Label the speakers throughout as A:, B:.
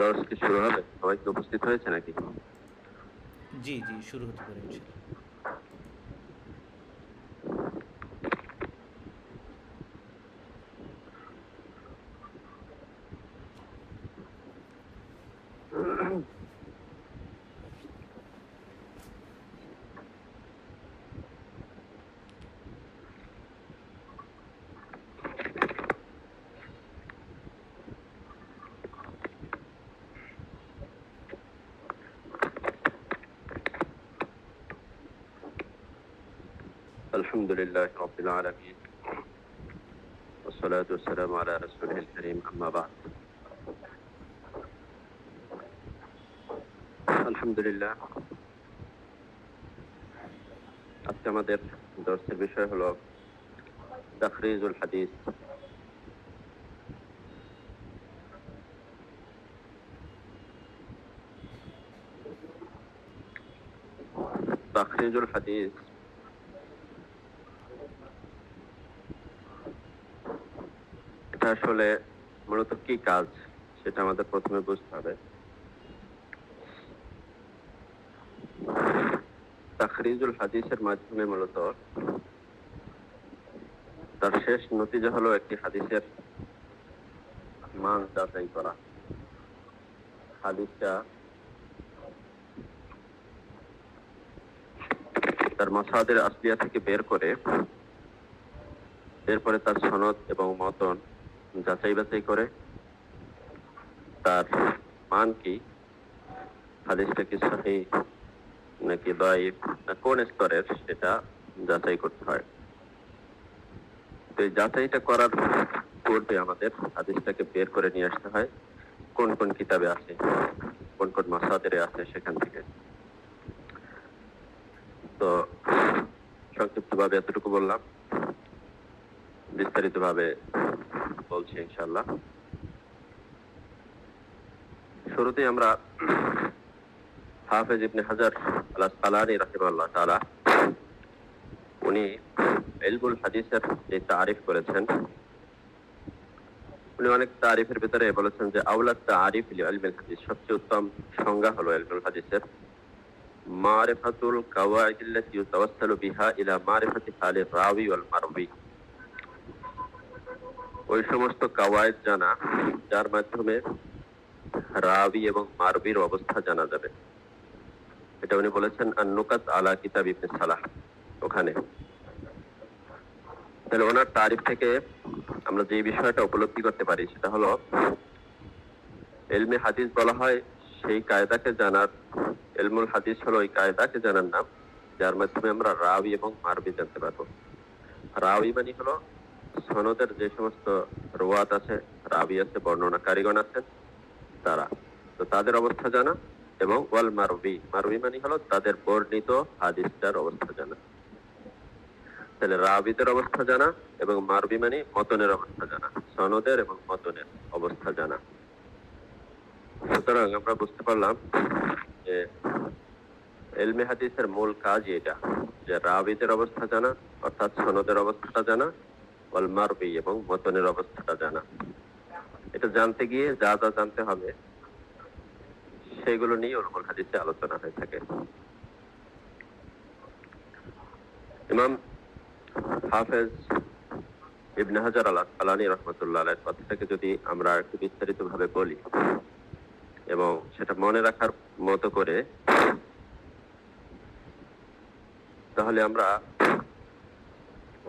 A: দর্শ কি শুরু হবে? সবাই কি উপস্থিত হয়েছে নাকি?
B: জি, জি, শুরু হতে পারে ইনশাল্লাহ।
A: الحمد لله رب العالمين والصلاة والسلام على رسوله الكريم أما بعد। আলহামদুলিল্লাহ, আজকে আমাদের দর্শের বিষয় হলো তাখরিজুল হাদিস। তাখরিজুল হাদিস এটা আসলে মূলত কি কাজ সেটা আমাদের প্রথমে বুঝতে হবে। তাখরিজুল হাদিসের মাধ্যমে মূলত তার শেষ নতিজা হলো একটি হাদিসের মান যাচাই করা। হাদিসটা তার মাসাদের আসলিয়া থেকে বের করে এরপরে তার সনদ এবং মতন যাচাই বাছাই করে তার মান কি, হাদিসটা কি সহিহ নাকি দাঈফ না কোন স্তরের, সেটা যাচাই করতে হয়। তো এই যাচাইটা করার পূর্বে আমাদের হাদিসটাকে বের করে নিয়ে আসতে হয় কোন কোন কিতাবে আছে, কোন কোন মাসাদেরে আছে সেখান থেকে। তো সংক্ষিপ্ত ভাবে এতটুকু বললাম, বিস্তারিত ভাবে বলছি ইনশাআল্লাহ। শুরুতেই আমরা হাফেজ ইবনে হাজার আল আসকালানী রাহিমাহুল্লাহ তাআলা উনি ইলমুল হাদিসের যে তারিফ করেছেন, উনি অনেক তারিফের ভিতরে বলেছেন যে আউলাত তারিফ ইলমুল হাদিস, সবচেয়ে উত্তম সংজ্ঞা হলো ইলমুল হাদিসের মারিফাতুল কাওয়াইদ আল্লাতী ইউতাওয়াসসালু বিহা ইলা মারিফাতি হালির রাওয়ি ওয়াল মারওয়ি। ওই সমস্ত কাওয়াইদ জানা যার মাধ্যমে রাবি এবং মারবির অবস্থা জানা যাবে। এটা উনি বলেছেন আন-নুকাত আলা কিতাব ইবনে সালাহ ওখানে। তাহলে ওনার তারিফ থেকে আমরা যে বিষয়টা উপলব্ধি করতে পারি সেটা হলো ইলমে হাদিস বলা হয় সেই কায়দাকে জানার, ইলমুল হাদিস হলো ওই কায়দাকে জানার নাম যার মাধ্যমে আমরা রাবি এবং মারবি জানতে পারবো। রাবি মানে হলো সনদের যে সমস্ত রওয়াত আছে, রাবি আছে, বর্ণনাকারীগণ আছেন তারা, তো তাদের অবস্থা জানা, এবং ওয়াল মারবি, মারবি মানে হলো তাদের বর্ণিত হাদিসটার অবস্থা জানা। তাহলে রাবিদের অবস্থা জানা এবং মারবি মানে মতনের অবস্থা জানা, সনদের এবং মতনের অবস্থা জানা। সুতরাং আমরা বুঝতে পারলাম যে ইলমে হাদিসের মূল কাজই এটা, যে রাবিদের অবস্থা জানা অর্থাৎ সনদের অবস্থাটা জানা, ওয়াল মারবি এবং মতনের অবস্থাটা জানা। এটা জানতে গিয়ে যা যা জানতে হবে সেগুলো নিয়ে উলুমুল হাদিসে আলোচনা হয়ে থাকে। ইমাম হাফেজ ইবনে হাজার আল আসকালানী রাহমাতুল্লাহ আলাইহির কথাটাকে যদি আমরা একটু বিস্তারিত ভাবে বলি এবং সেটা মনে রাখার মতো করে, তাহলে আমরা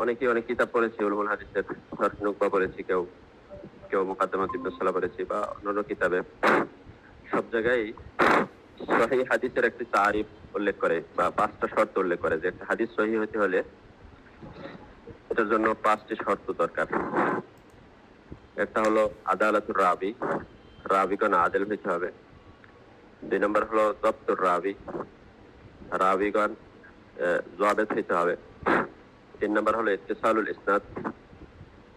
A: অনেকে অনেক কিতাব পড়েছি, উলুমুল হাদিসের শরহ নুকবা পড়েছি, কেউ কেউ মুকাদ্দামাত ইবনে সালাহ পড়েছি বা অন্যান্য কিতাবে, সব জায়গায় সহিহ হাদিসের একটি তারিফ উল্লেখ করে বা 5টা শর্ত উল্লেখ করে যে একটা হাদিস সহিহ হতে হলে এটার জন্য 5টি শর্ত দরকার। একটা হলো আদালাতুর রাবি, রাবিগণ আদেল হইতে হবে। 2 নম্বর হলো দপ্তর রাবি, রাবিগণ যাবেত হইতে হবে। 3 নম্বর হলো ইত্তিসালুল ইসনাদ,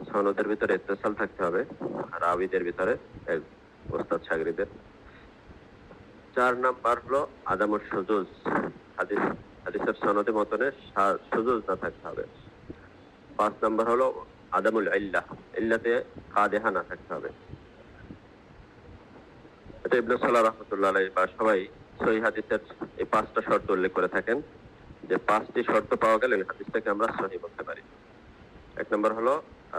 A: সনদের ভিতরে ইত্তিসাল থাকতে হবে রাবিদের ভিতরে, ওস্তাদ শাগরিদের। 4 নম্বর হলো আদামুস শুযুজ, হাদিসের সনদে মতনে শুযুজ না থাকতে হবে। 5 নম্বর হলো আদামুল ইল্লাহ, ইল্লাতে কাদেহা না থাকতে হবে। এটা ইবনে সালাহ রাহমাতুল্লাহ আলাইহি বা সবাই সহিহ হাদিসের এই 5টা শর্ত উল্লেখ করে থাকেন, যে 5টি শর্ত পাওয়া গেলে ওই হাদিসটাকে আমরা সহিহ বলতে পারি। এক নম্বর হলো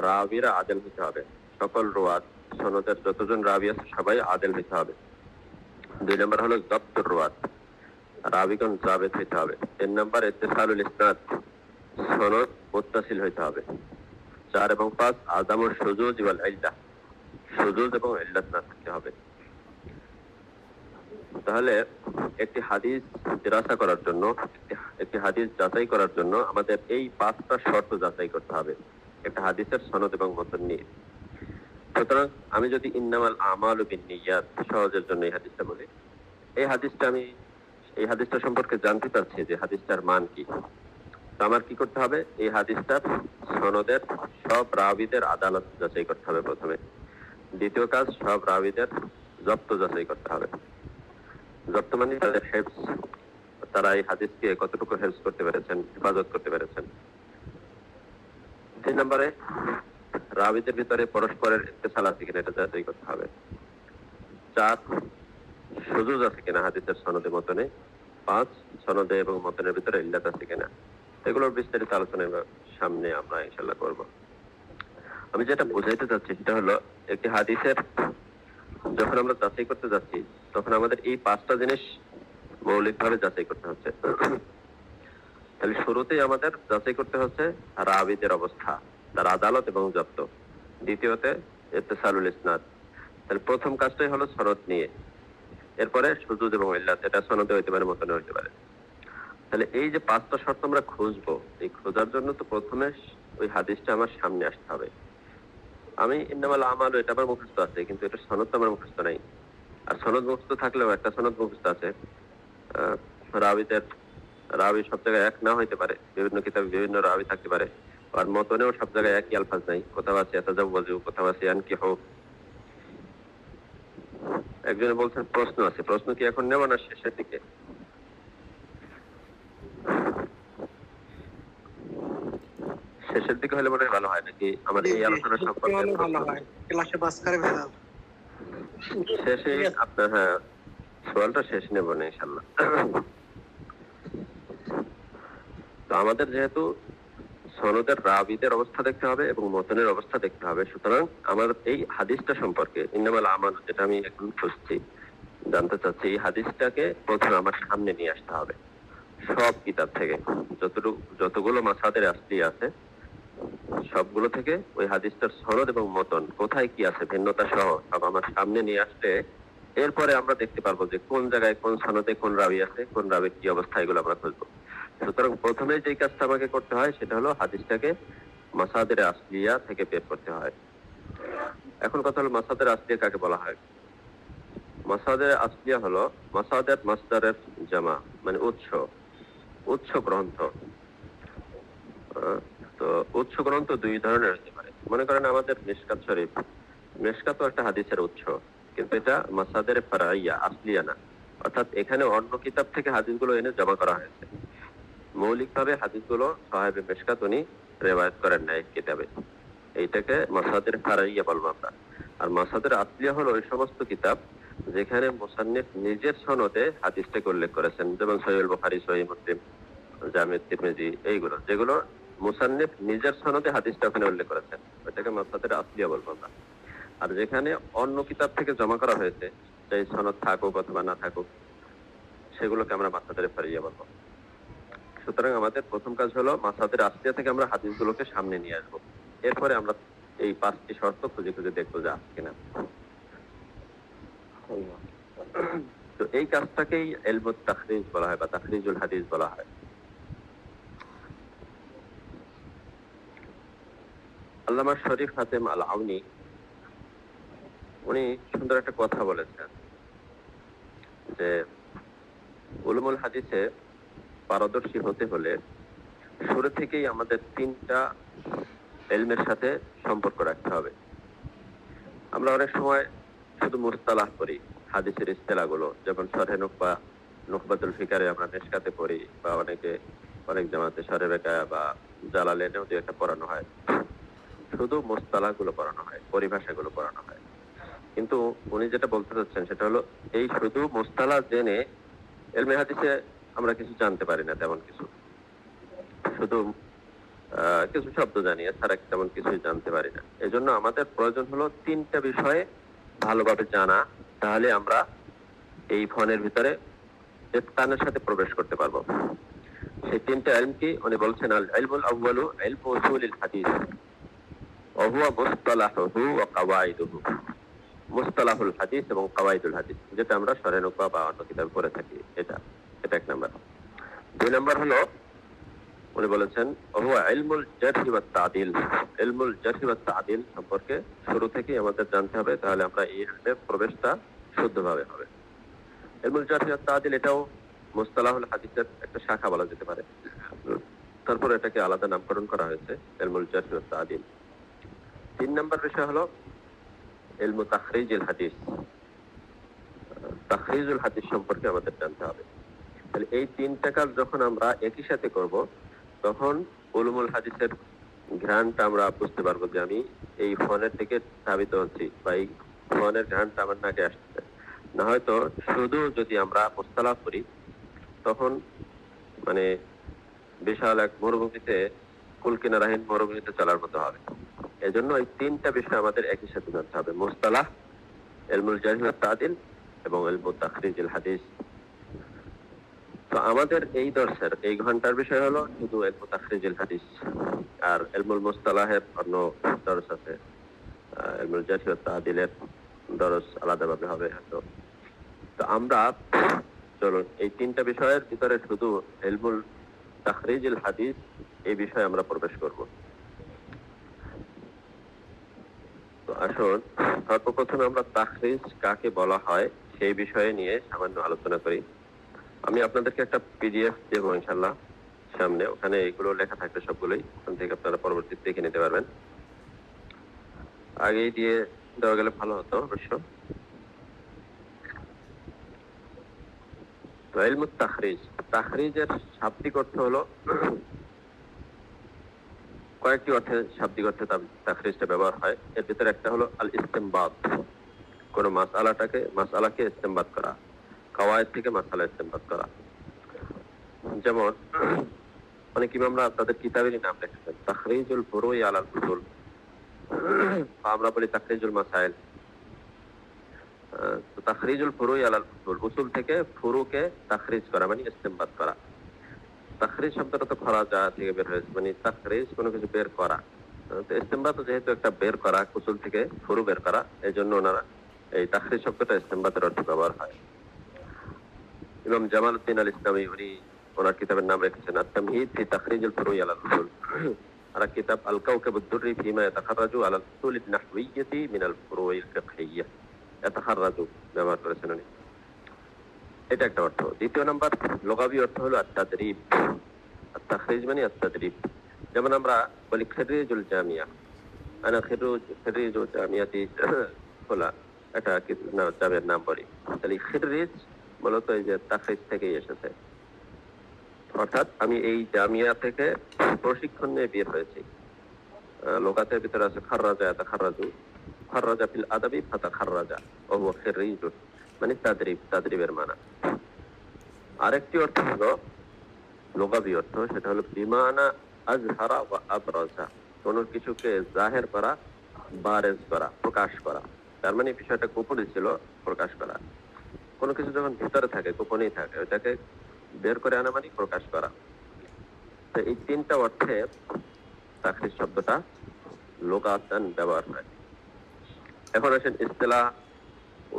A: রাবিরা আদেল হতে হবে, সকল রুয়াত সনদের যতজন রাবি আছে সবাই আদেল হতে হবে। 2 নম্বর হলো জব্তুর রুয়াত, রাবিগণ জাবেদ হতে হবে। 3 নম্বর ইত্তিসালুল ইসনাদ, সনদ মুত্তাসিল হতে হবে। 4 এবং 5 আদামুল শুজুজ ওয়াল ইল্লাহ, শুজুজ এবং ইল্লাত না থাকতে হবে। তাহলে একটি হাদিস দিরাসা করার জন্য, একটি হাদিস যাচাই করার জন্য আমাদের এই 5টা শর্ত যাচাই করতে হবে একটা হাদিসের সনদ এবং মতন নিয়ে। সুতরাং আমি যদি ইন্নামাল আমালু বিন্নিয়াত সহজের জন্য এই হাদিসটা বলি, এই হাদিসটা সম্পর্কে জানতে চাচ্ছি যে হাদিসটার মান কি। তো আমার কি করতে হবে, এই হাদিসটার সনদের সব রাবীদের আদালত যাচাই করতে হবে প্রথমে। দ্বিতীয় কাজ, সব রাবীদের জব্দ যাচাই করতে হবে। জব্দ মানে তাদের হেফজ, তারা এই হাদিসকে কতটুকু হেফজ করতে পেরেছেন, হেফাজত করতে পেরেছেন। 3 নম্বরে রাবীদের ভিতরে পরস্পরের ইত্তেসাল আছে কিনা এটা যাচাই করতে হবে। 4 শুজুজ আছে কিনা হাদিসের সনদে মতনে। 5 সনদে এবং মতনের ভিতরে ইল্লাত আছে কিনা। এগুলোর বিস্তারিত আলোচনা সামনে আমরা ইনশাআল্লাহ করব। আমি যেটা বোঝাইতে চাচ্ছি সেটা হলো, একটি হাদিসের যখন আমরা যাচাই করতে যাচ্ছি তখন আমাদের এই 5টা জিনিস মৌলিকভাবে যাচাই করতে হচ্ছে। তাহলে শুরুতেই আমাদের যাচাই করতে হচ্ছে রাবীদের অবস্থা, তার আদালত এবং জব্দ। দ্বিতীয়তে ইত্তিসালুল ইসনাদ, তাহলে প্রথম কাজটাই হলো সনদ নিয়ে। এরপরে শুজুজ এবং ইল্লাত, এটা সনদে হইতে পারে, মতনে হইতে পারে। তাহলে এই যে 5টা শর্ত আমরা খুঁজবো, এই খোঁজার জন্য তো প্রথমে ওই হাদিসটা আমার সামনে আসতে হবে। আমি ইন্নামাল আমালু এটা আমার মুখস্থ আছে, কিন্তু এটা সনদ তো আমার মুখস্থ নাই। আর সনদ মুখস্থ থাকলেও একটা সনদ মুখস্থ আছে, রাবি সব জায়গায় এক না হইতে পারে, বিভিন্ন কিতাবে বিভিন্ন রাবি থাকতে পারে। আর মতনেও সব জায়গায় একই আলফাজ নাই, কোথাও আছে ইয়াতাজাওয়াজু, কোথাও আছে ইয়ানকিহু। একজনে বলছেন প্রশ্ন আছে, প্রশ্ন কি এখন নেব না শেষের দিকে? শেষের দিকে হলে মনে হয় ভালো হয়, নাকি আমার এই আলোচনা শেষে আপনার? হ্যাঁ, সোয়ালটা শেষ নেব না ইনশাআল্লাহ। তো আমাদের যেহেতু সনদের রাবীদের অবস্থা দেখতে হবে এবং মতনের অবস্থা দেখতে হবে, সুতরাং আমার এই হাদিসটা সম্পর্কে ইন্নামাল আমাল যেটা আমি এখন খুঁজছি, জানতে চাচ্ছি, এই হাদিসটাকে প্রথমে আমার সামনে নিয়ে আসতে হবে। সব কিতাব থেকে যতগুলো মাসাদের আসলি আছে সবগুলো থেকে ওই হাদিসটার সনদ এবং মতন কোথায় কি আছে ভিন্নতা সহ সব আমার সামনে নিয়ে আসলে এরপরে আমরা দেখতে পারবো যে কোন জায়গায় কোন সনদে কোন রাবি আছে, কোন রাবির কি অবস্থা, এগুলো আমরা খুঁজবো। সুতরাং প্রথমে যে কাজটা আমাকে করতে হয় সেটা হলো হাদিসটাকে মাসাদের আসলিয়া থেকে বের করতে হয়। এখন কথা হলো, মাসাদের আসলিয়া কাকে বলা হয়? মাসাদের আসলিয়া হলো মাসাদের মাসদারের জামা, মানে উৎস গ্রন্থ। তো উৎস গ্রন্থ 2 ধরনের হতে পারে। মনে করেন আমাদের মিশকাত শরীফ, মিশকাতও একটা হাদিসের উৎস, কিন্তু এটা মাসাদের ফারাইয়া, আসলিয়া না। অর্থাৎ এখানে অন্য কিতাব থেকে হাদিসগুলো এনে জমা করা হয়েছে। মৌলিকভাবে হাদিসগুলো সাহেবে মিশকাত উনি রিওয়ায়াত করেন না এই কিতাবে, এইটাকে মাসাদের ফারাইয়া বলবো আমরা। আর মাসাদের আসলিয়া হলো ওই সমস্ত কিতাব যেখানে মুসান্নিফ নিজের সনদে হাদিসটাকে উল্লেখ করেছেন, যেমন সহিহুল বুখারী, সহিহ মুসলিম, জামি তিরমিজি, এইগুলো যেগুলো মুসান্নিফ নিজের সনদে হাদিসটা ওখানে উল্লেখ করেছেন, ওটাকে মাসাদের আসলিয়া বলবো আমরা। আর যেখানে অন্য কিতাব থেকে জমা করা হয়েছে, সেই সনদ থাকুক অথবা না থাকুক, সেগুলোকে আমরা মাসাদের ফারাইয়া বলবো। সুতরাং আমাদের প্রথম কাজ হলো মাসাদের আসলিয়া থেকে আমরা হাদিসগুলোকে সামনে নিয়ে আসবো। এরপরে আমরা এই 5টি শর্ত খুঁজে খুঁজে দেখবো যে আছে কিনা। তো এই কাজটাকেই ইলমুত তাখরিজ বলা হয় বা তাখরিজুল হাদিস বলা হয়। আল্লামা শরীফ হাতেম আল আউনি উনি সুন্দর একটা কথা বলেছেন যে উলুমুল হাদিসে পারদর্শী হতে হলে শুরু থেকেই আমাদের 3টা ইলমের সাথে সম্পর্ক রাখতে হবে। আমরা অনেক সময় শুধু মুস্তালাহ করি, হাদিসের ইস্তেলাহগুলো, যেমন শরহে নুকবা, নুকবাতুল ফিকারে আমরা মিশকাতে পড়ি, বা অনেক জামাতে শরহে বেকায়া বা জালালেনেও একটা পড়ানো হয়। শুধু মুস্তালাহগুলো পড়ানো হয়, পরিভাষাগুলো পড়ানো হয়, কিন্তু উনি যেটা বলতে চাচ্ছেন সেটা হলো এই শুধু মুস্তালাহ জেনে ইলমে হাদিসে আমরা কিছু জানতে পারি না, তেমন কিছু, শুধু কিছু শব্দ জানি, এছাড়া তেমন কিছুই জানতে পারি না। এজন্য আমাদের প্রয়োজন হলো তিনটা বিষয়ে ভালোভাবে জানা, তাহলে আমরা এই ফোনের ভিতরে ইতকানের সাথে প্রবেশ করতে পারবো। সেই তিনটা ইলম কি উনি বলছেন, আল ইলমুল আউয়ালু ইলমু উসুলিল হাদিস ওয়া হুয়া মুসতালাহুহু ওয়া কাওয়াইদুহু। মুস্তালাহুল হাদিস এবং কাওয়াইদুল হাদিস, যেটা আমরা শরহে নুকবা বা অন্য কিতাবে পড়ে থাকি, এটা এক নাম্বার। দুই নাম্বার হলো উনি বলেছেন হুয়া ইলমুল জারহি ওয়াত তা'দিল। ইলমুল জারহি ওয়াত তা'দিল সম্পর্কে শুরু থেকেই আমাদের জানতে হবে, তাহলে আমরা এই ইলমে প্রবেশটা শুদ্ধভাবে হবে। ইলমুল জারহি ওয়াত তা'দিল এটাও মুস্তালাহুল হাদিসের একটা শাখা বলা যেতে পারে, তারপর এটাকে আলাদা নামকরণ করা হয়েছে ইলমুল জারহি ওয়াত তা'দিল। তিন নাম্বার বিষয় হলো ইলমু তাখরিজুল হাদিস। তাখরিজুল হাদিস সম্পর্কে আমাদের জানতে হবে। তাহলে এই তিনটা কাজ যখন আমরা একই সাথে করব, তখন উলুমুল হাদিসের ঘ্রাণটা আমরা বুঝতে পারবো যে আমি এই ফোনের দিকে ধাবিত হচ্ছি, বা এই ফোনের ঘ্রাণটা আমার নাকে আসছে। না হয়তো শুধু যদি আমরা মুস্তালাহ করি, তখন মানে বিশাল এক মরুভূমিতে, কুল কিনারাহীন মরুভূমিতে চলার মতো হবে। এজন্য এই তিনটা বিষয় আমাদের একই সাথে জানতে হবে: মুস্তালাহ, ইলমুল জারহ ওয়াত তা'দিল এবং ইলমু তাখরিজুল হাদিস। তো আমাদের এই দর্শের এই ঘন্টার বিষয় হলো শুধু ইলমু তাখরিজুল হাদিস, আর ইলমুল মুস্তালাহের অন্য দর্শ আছে, ইলমুল জারহ ওয়াত তা'দিলের দর্শ আলাদাভাবে হবে হয়তো। তো আমরা চলুন এই তিনটা বিষয়ের ভিতরে শুধু ইলমুল তাখরিজুল হাদিস এই বিষয়ে আমরা প্রবেশ করব। তো আসুন সর্বপ্রথমে আমরা তাখরিজ কাকে বলা হয় সেই বিষয়ে নিয়ে সামান্য আলোচনা করি। আমি আপনাদেরকে একটা পিডিএফ দেবো ইনশাল্লাহ সামনে, ওখানে এগুলো লেখা থাকবে সবগুলোই, ওখান থেকে আপনারা পরবর্তীতে দেখে নিতে পারবেন। আগেই দিয়ে দেওয়া গেলে ভালো হতো অবশ্য। তো ইলমু তাখরিজ, তাখরিজের শাব্দিক অর্থ হলো, কয়েকটি অর্থে শাব্দিক অর্থে তাখরিজটা ব্যবহার হয়। এর ভিতরে একটা হলো আল ইস্তেমবাত, কোন মাসআলাকে ইস্তেমবাত করা, কাওয়ায়েদ থেকে মাসআলা ইস্তেমবাত করা। যেমন অনেক ইমামরা তাদের কিতাবেরই নাম রেখেছেন তাখরিজুল ফুরুই আলাল উসুল, আমরা বলি তাখরিজুল মাসাইল। তো তাখরিজুল ফুরুই আলাল উসুল, উসুল থেকে ফুরুকে তাখরিজ করা মানে ইস্তেমবাত করা। তাখরিজ শব্দটা তো খরাজা থেকে বের হয়েছে, মানে তাখরিজ কোনো কিছু বের করা। তো ইস্তেমবাত যেহেতু একটা বের করা, উসুল থেকে ফুরু বের করা, এই জন্য ওনারা এই তাখরিজ শব্দটা ইস্তেমবাতের অর্থে ব্যবহার হয়। ইমাম জামালউদ্দিন আল ইসলামী উনি ওনার কিতাবের নাম রেখেছেন আত-তামহিদ ফি তাখরিজুল ফুরুই আলাল উসুল। আর কিতাব আল কাওকাবুদ দুররি ফিমা ইয়াতাখারাজু আলাল উসুলিন নাহউইয়্যাতি মিনাল ফুরুইল ফিকহিয়্যা, ইয়াতাখারাজু ব্যবহার করেছেন উনি। এটা একটা অর্থ। দ্বিতীয় নাম্বার লগাবি অর্থ হলো আত-তাদরিব। আত-তাখরিজ মানে আত-তাদরিব। যেমন আমরা বলি খিররিজুল জামিয়া, আনা খিররিজুল জামিয়াতি খোলা, এটা জামের নাম বলি। তাহলে খিররিজ মূলত এই যে তাখরিজ থেকেই এসেছে, অর্থাৎ আমি এই জামিয়া থেকে প্রশিক্ষণ নিয়ে বের হয়েছি। লোকাতের ভিতরে আছে খাররাজা ইয়াতাখারাজু, খাররাজা ফিল আদাবি ফাতাখাররাজা ওয়া হুয়া খিররিজুন, মানে তাদরিবের মানা। আরেকটি অর্থ হলো লগাবি অর্থ, সেটা হলো বিমানা আজহারা ওয়া আবরাজা, কোনো কিছুকে জাহের করা, বারেজ করা, প্রকাশ করা। তার মানে বিষয়টা গোপনে ছিল, প্রকাশ করা। কোনো কিছু যখন ভিতরে থাকে, গোপনেই থাকে, ওটাকে বের করে আনা মানে প্রকাশ করা। তো এই তিনটা অর্থে তাখরিজ শব্দটা লোকাতান ব্যবহার হয়। এখন আসেন ইসতিলাহ,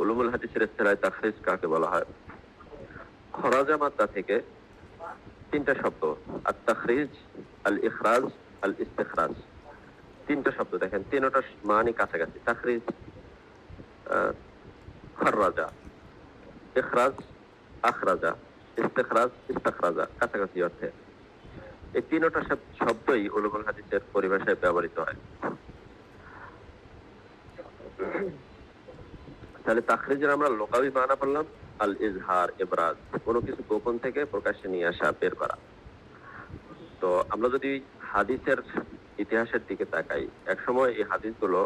A: উলুমুল হাদিসের ইসতিলাহে তাখরিজ কাকে বলা হয়। খরাজা মাদ্দা থেকে তিনটা শব্দ, আত-তাখরিজ, আল ইখরাজ, আল ইস্তিখরাজ, তিনটা শব্দ দেখেন, তিনটার মানে কাছাকাছি। তাখরিজ খরাজা, ইখরাজ আখরাজা, ইস্তিখরাজ ইস্তাখরাজা, কাছাকাছি অর্থে। এই তিনটা শব্দই উলুমুল হাদিসের পরিভাষায় ব্যবহৃত হয়। তাহলে তাখরিজের আমরা লোকাবি মানা বললাম আল ইজহার, ইবরাজ, কোনো কিছু গোপন থেকে প্রকাশ্যে নিয়ে আসা, বের করা। তো আমরা যদি হাদিসের ইতিহাসের দিকে তাকাই, একসময় এই হাদিসগুলো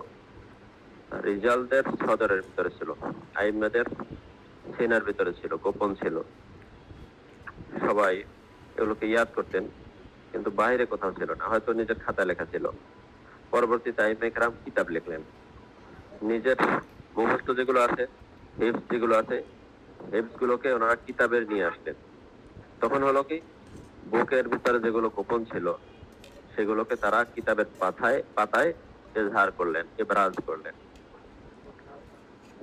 A: রিজালদের সদরের ভিতরে ছিল, আইম্মাদের সিনার ভিতরে ছিল, গোপন ছিল। সবাই এগুলোকে ইয়াদ করতেন, কিন্তু বাইরে কোথাও ছিল না, হয়তো নিজের খাতা লেখা ছিল। পরবর্তীতে আইম্মা ইকরাম কিতাব লিখলেন, নিজের মুখস্থ যেগুলো আছে, হিফজ যেগুলো আছে, হিফজ গুলোকে ওনারা কিতাবের নিয়ে আসলেন। তখন হলো কি, বুকের ভিতরে যেগুলো গোপন ছিল সেগুলোকে তারা কিতাবের পাতায় পাতায় ইজহার করলেন, ইবরাজ করলেন।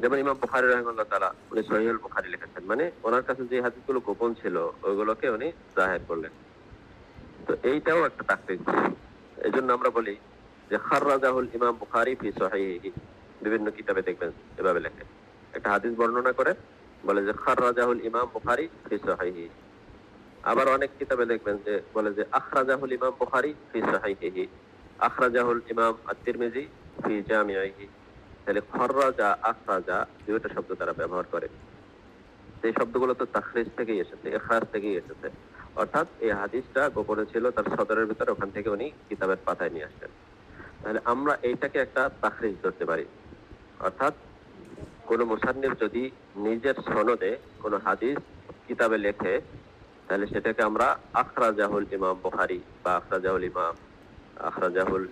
A: যেমন ইমাম বুখারী রাহিমাহুল্লাহ তাআলা উনি সহিহুল বুখারী লিখেছেন, মানে ওনার কাছে যে হাদিসগুলো গোপন ছিল ওইগুলোকে উনি জাহির করলেন। তো এইটাও একটা তাকরীর। এই জন্য আমরা বলি যে খাররাজাহুল ইমাম বুখারী ফি সহিহিহি, বিভিন্ন কিতাবে দেখবেন এভাবে লেখে, একটা হাদিস বর্ণনা করে বলে যে খাররাজাহুল ইমাম বুখারী ফি সহিহিহি। আবার অনেক কিতাবে দেখবেন যে বলে যে আখরাজাহুল ইমাম বুখারী ফি সহিহিহি, আখরাজাহুল ইমাম আত-তিরমিজি ফি জামিইহি। তাহলে খররাজা, আখরাজা দুইটা শব্দ তারা ব্যবহার করে। এই শব্দগুলো তো তাখরিজ থেকেই এসেছে, ইখরাজ থেকেই এসেছে। অর্থাৎ এই হাদিসটা গোপনে ছিল তার সদরের ভিতরে, ওখান থেকে উনি কিতাবের পাতায় নিয়ে আসলেন। তাহলে আমরা এইটাকে একটা তাখরিজ ধরতে পারি। অর্থাৎ কোন মুসান্নিফ যদি নিজের সনদে কোন হাদিস কিতাবে লেখে, তাহলে সেটাকে আমরা আখরাজাহুল ইমাম বুখারী বা আখরাজাহুল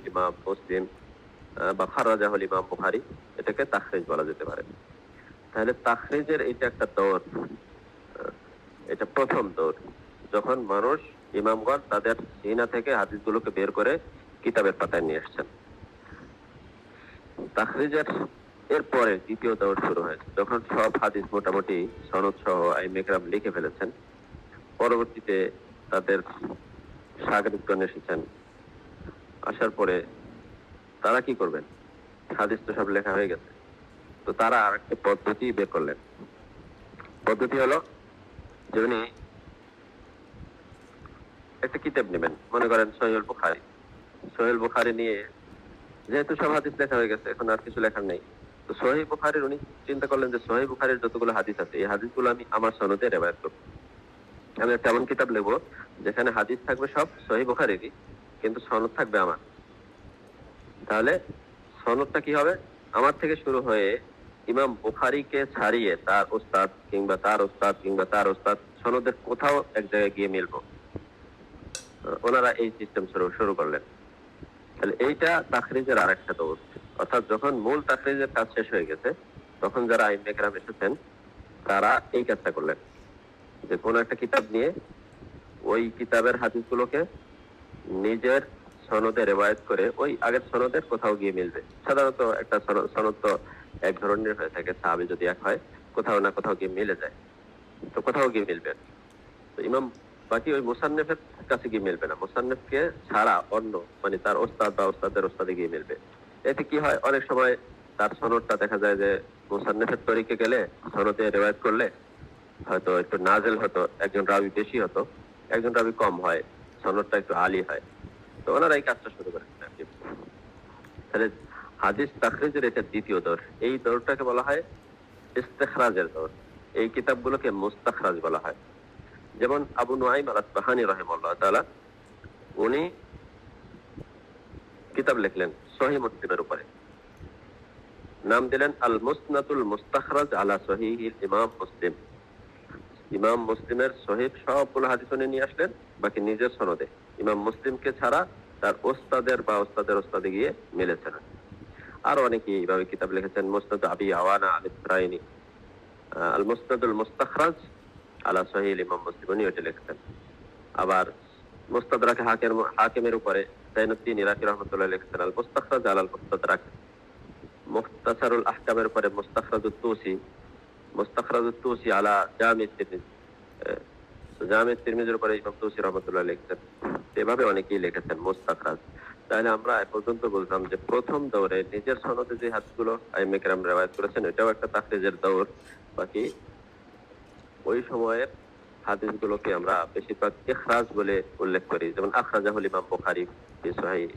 A: ইমাম মুসলিম বা খাররাজাহুল ইমাম বুখারী, এটাকে তাখরিজ বলা যেতে পারে। তাহলে তাখরিজের এটা একটা দৌর, এটা প্রথম দৌর, যখন মানুষ ইমামগণ তাদের সিনা থেকে হাদিসগুলোকে বের করে কিতাবের পাতায় নিয়ে আসছেন। তাখরিজের এরপরে দ্বিতীয় দৌর শুরু হয়েছে, যখন সব হাদিস মোটামুটি সনদ সহ আইম্মা ইকরাম লিখে ফেলেছেন। পরবর্তীতে তাদের শাগির্দগণ এসেছেন, আসার পরে তারা কি করবেন, হাদিস তো সব লেখা হয়ে গেছে, তো তারা আর একটা পদ্ধতি বের করলেন। পদ্ধতি হলো যে উনি একটা কিতাব নেবেন, মনে করেন সহিহুল বুখারী। সহিহুল বুখারী নিয়ে, যেহেতু সব হাদিস লেখা হয়ে গেছে, এখন আর কিছু লেখার নেই, তো সহিহ বুখারীর উনি চিন্তা করলেন যে সহিহ বুখারীর যতগুলো হাদিস আছে এই হাদিসগুলো আমি আমার সনদে রিওয়ায়াত করব। আমি একটা এমন কিতাব লিখবো যেখানে হাদিস থাকবে সব সহিহ বুখারীরই, কিন্তু সনদ থাকবে আমার। তাহলে সনদটা কি হবে, আমার থেকে শুরু হয়ে ইমাম বুখারীকে ছাড়িয়ে তার উস্তাদ কিংবা তার উস্তাদ কিংবা তার উস্তাদ সনদের কোথাও এক জায়গায় গিয়ে মিলবো। ওনারা এই সিস্টেম শুরু করলেন। তাহলে এইটা তাখরিজের আরেকটা দৌর। অর্থাৎ যখন মূল তাখরিজের কাজ শেষ হয়ে গেছে, তখন যারা আইম্মা ইকরাম এসেছেন তারা এই কাজটা করলেন যে কোন একটা কিতাব নিয়ে ওই কিতাবের হাদিসগুলোকে নিজের সনদে রিওয়ায়াত করে ওই আগের সনদের কোথাও গিয়ে মিলবে। সাধারণত একটা সনদ তো এক ধরনের হয়ে থাকে, সাহাবী যদি এক হয় কোথাও না কোথাও গিয়ে মিলে যায়, তো কোথাও গিয়ে মিলবে। তো ইমাম বাকি ওই মুসান্নিফের কাছে গিয়ে মিলবে না, মুসান্নিফকে ছাড়া অন্য, মানে তার ওস্তাদ বা ওস্তাদের ওস্তাদে গিয়ে মিলবে। এতে কি হয়, অনেক সময় তার সনদটা দেখা যায় যে মুসান্নিফের তরিকে গেলে সনদে রিওয়ায়াত করলে হয়তো একটু নাজেল হতো, একজন রাবি বেশি হতো, একজন রাবি কম হয়, সনদটা একটু আলী হয়। তো ওনারা এই কাজটা শুরু করেছেন আর কি। তাহলে হাদিস তাখরিজের এটা দ্বিতীয় দৌর। এই দৌরটাকে বলা হয় ইস্তেখরাজের দৌর। এই কিতাবগুলোকে মুস্তাখরাজ বলা হয়। যেমন আবু নুআইম আল-আসবাহানী রাহিমাহুল্লাহ তাআলা উনি কিতাব লিখলেন সহিহ মুসলিমের উপরে, নাম দিলেন আল মুসনাদুল মুস্তাখরাজ আলা সহিহিল ইমাম মুসলিম। ইমাম মুসলিমের সহিহ সবগুলো হাদিস উনি নিয়ে আসলেন, বাকি নিজের সনদে ইমাম মুসলিমকে ছাড়া তার ওস্তাদের বা ওস্তাদের ওস্তাদে গিয়ে মিলেছেন। আর অনেকেই এইভাবে কিতাব লিখেছেন, মুসনাদ আবি আওয়ানা আল-ইসরাইনি, আল মুসনাদুল মুস্তাখরাজ আলা সহিহিল ইমাম মুসলিম, উনি ওটা লিখেছেন। আবার মুস্তাদরাক হাকিমের উপরে জাইনুদ্দিন ইরাকি রাহমাতুল্লাহ লিখেছেন আল মুস্তাখরাজ আলাল মুস্তাদরাক। মুখতাসারুল আহকামের উপরে মুস্তাখরাজুত তুসি আলা জামি' তিরমিজি, জামি' তিরমিজির উপরে ইমাম তুসি রাহমাতুল্লাহ লিখেছেন। এভাবে অনেকেই লিখেছেন মুস্তাখরাজ। তাহলে আমরা এ পর্যন্ত বলতাম যে প্রথম দৌরে নিজের সনদে যে হাদিসগুলো আইম্মা ইকরাম রিওয়ায়াত করেছেন এটাও একটা তাখরিজের দৌর। বাকি ওই সময়ের হাদিসগুলোকে আমরা বেশিরভাগ ইখরাজ বলে উল্লেখ করি, যেমন আখরাজাহুল ইমাম বুখারী ফি সহিহ।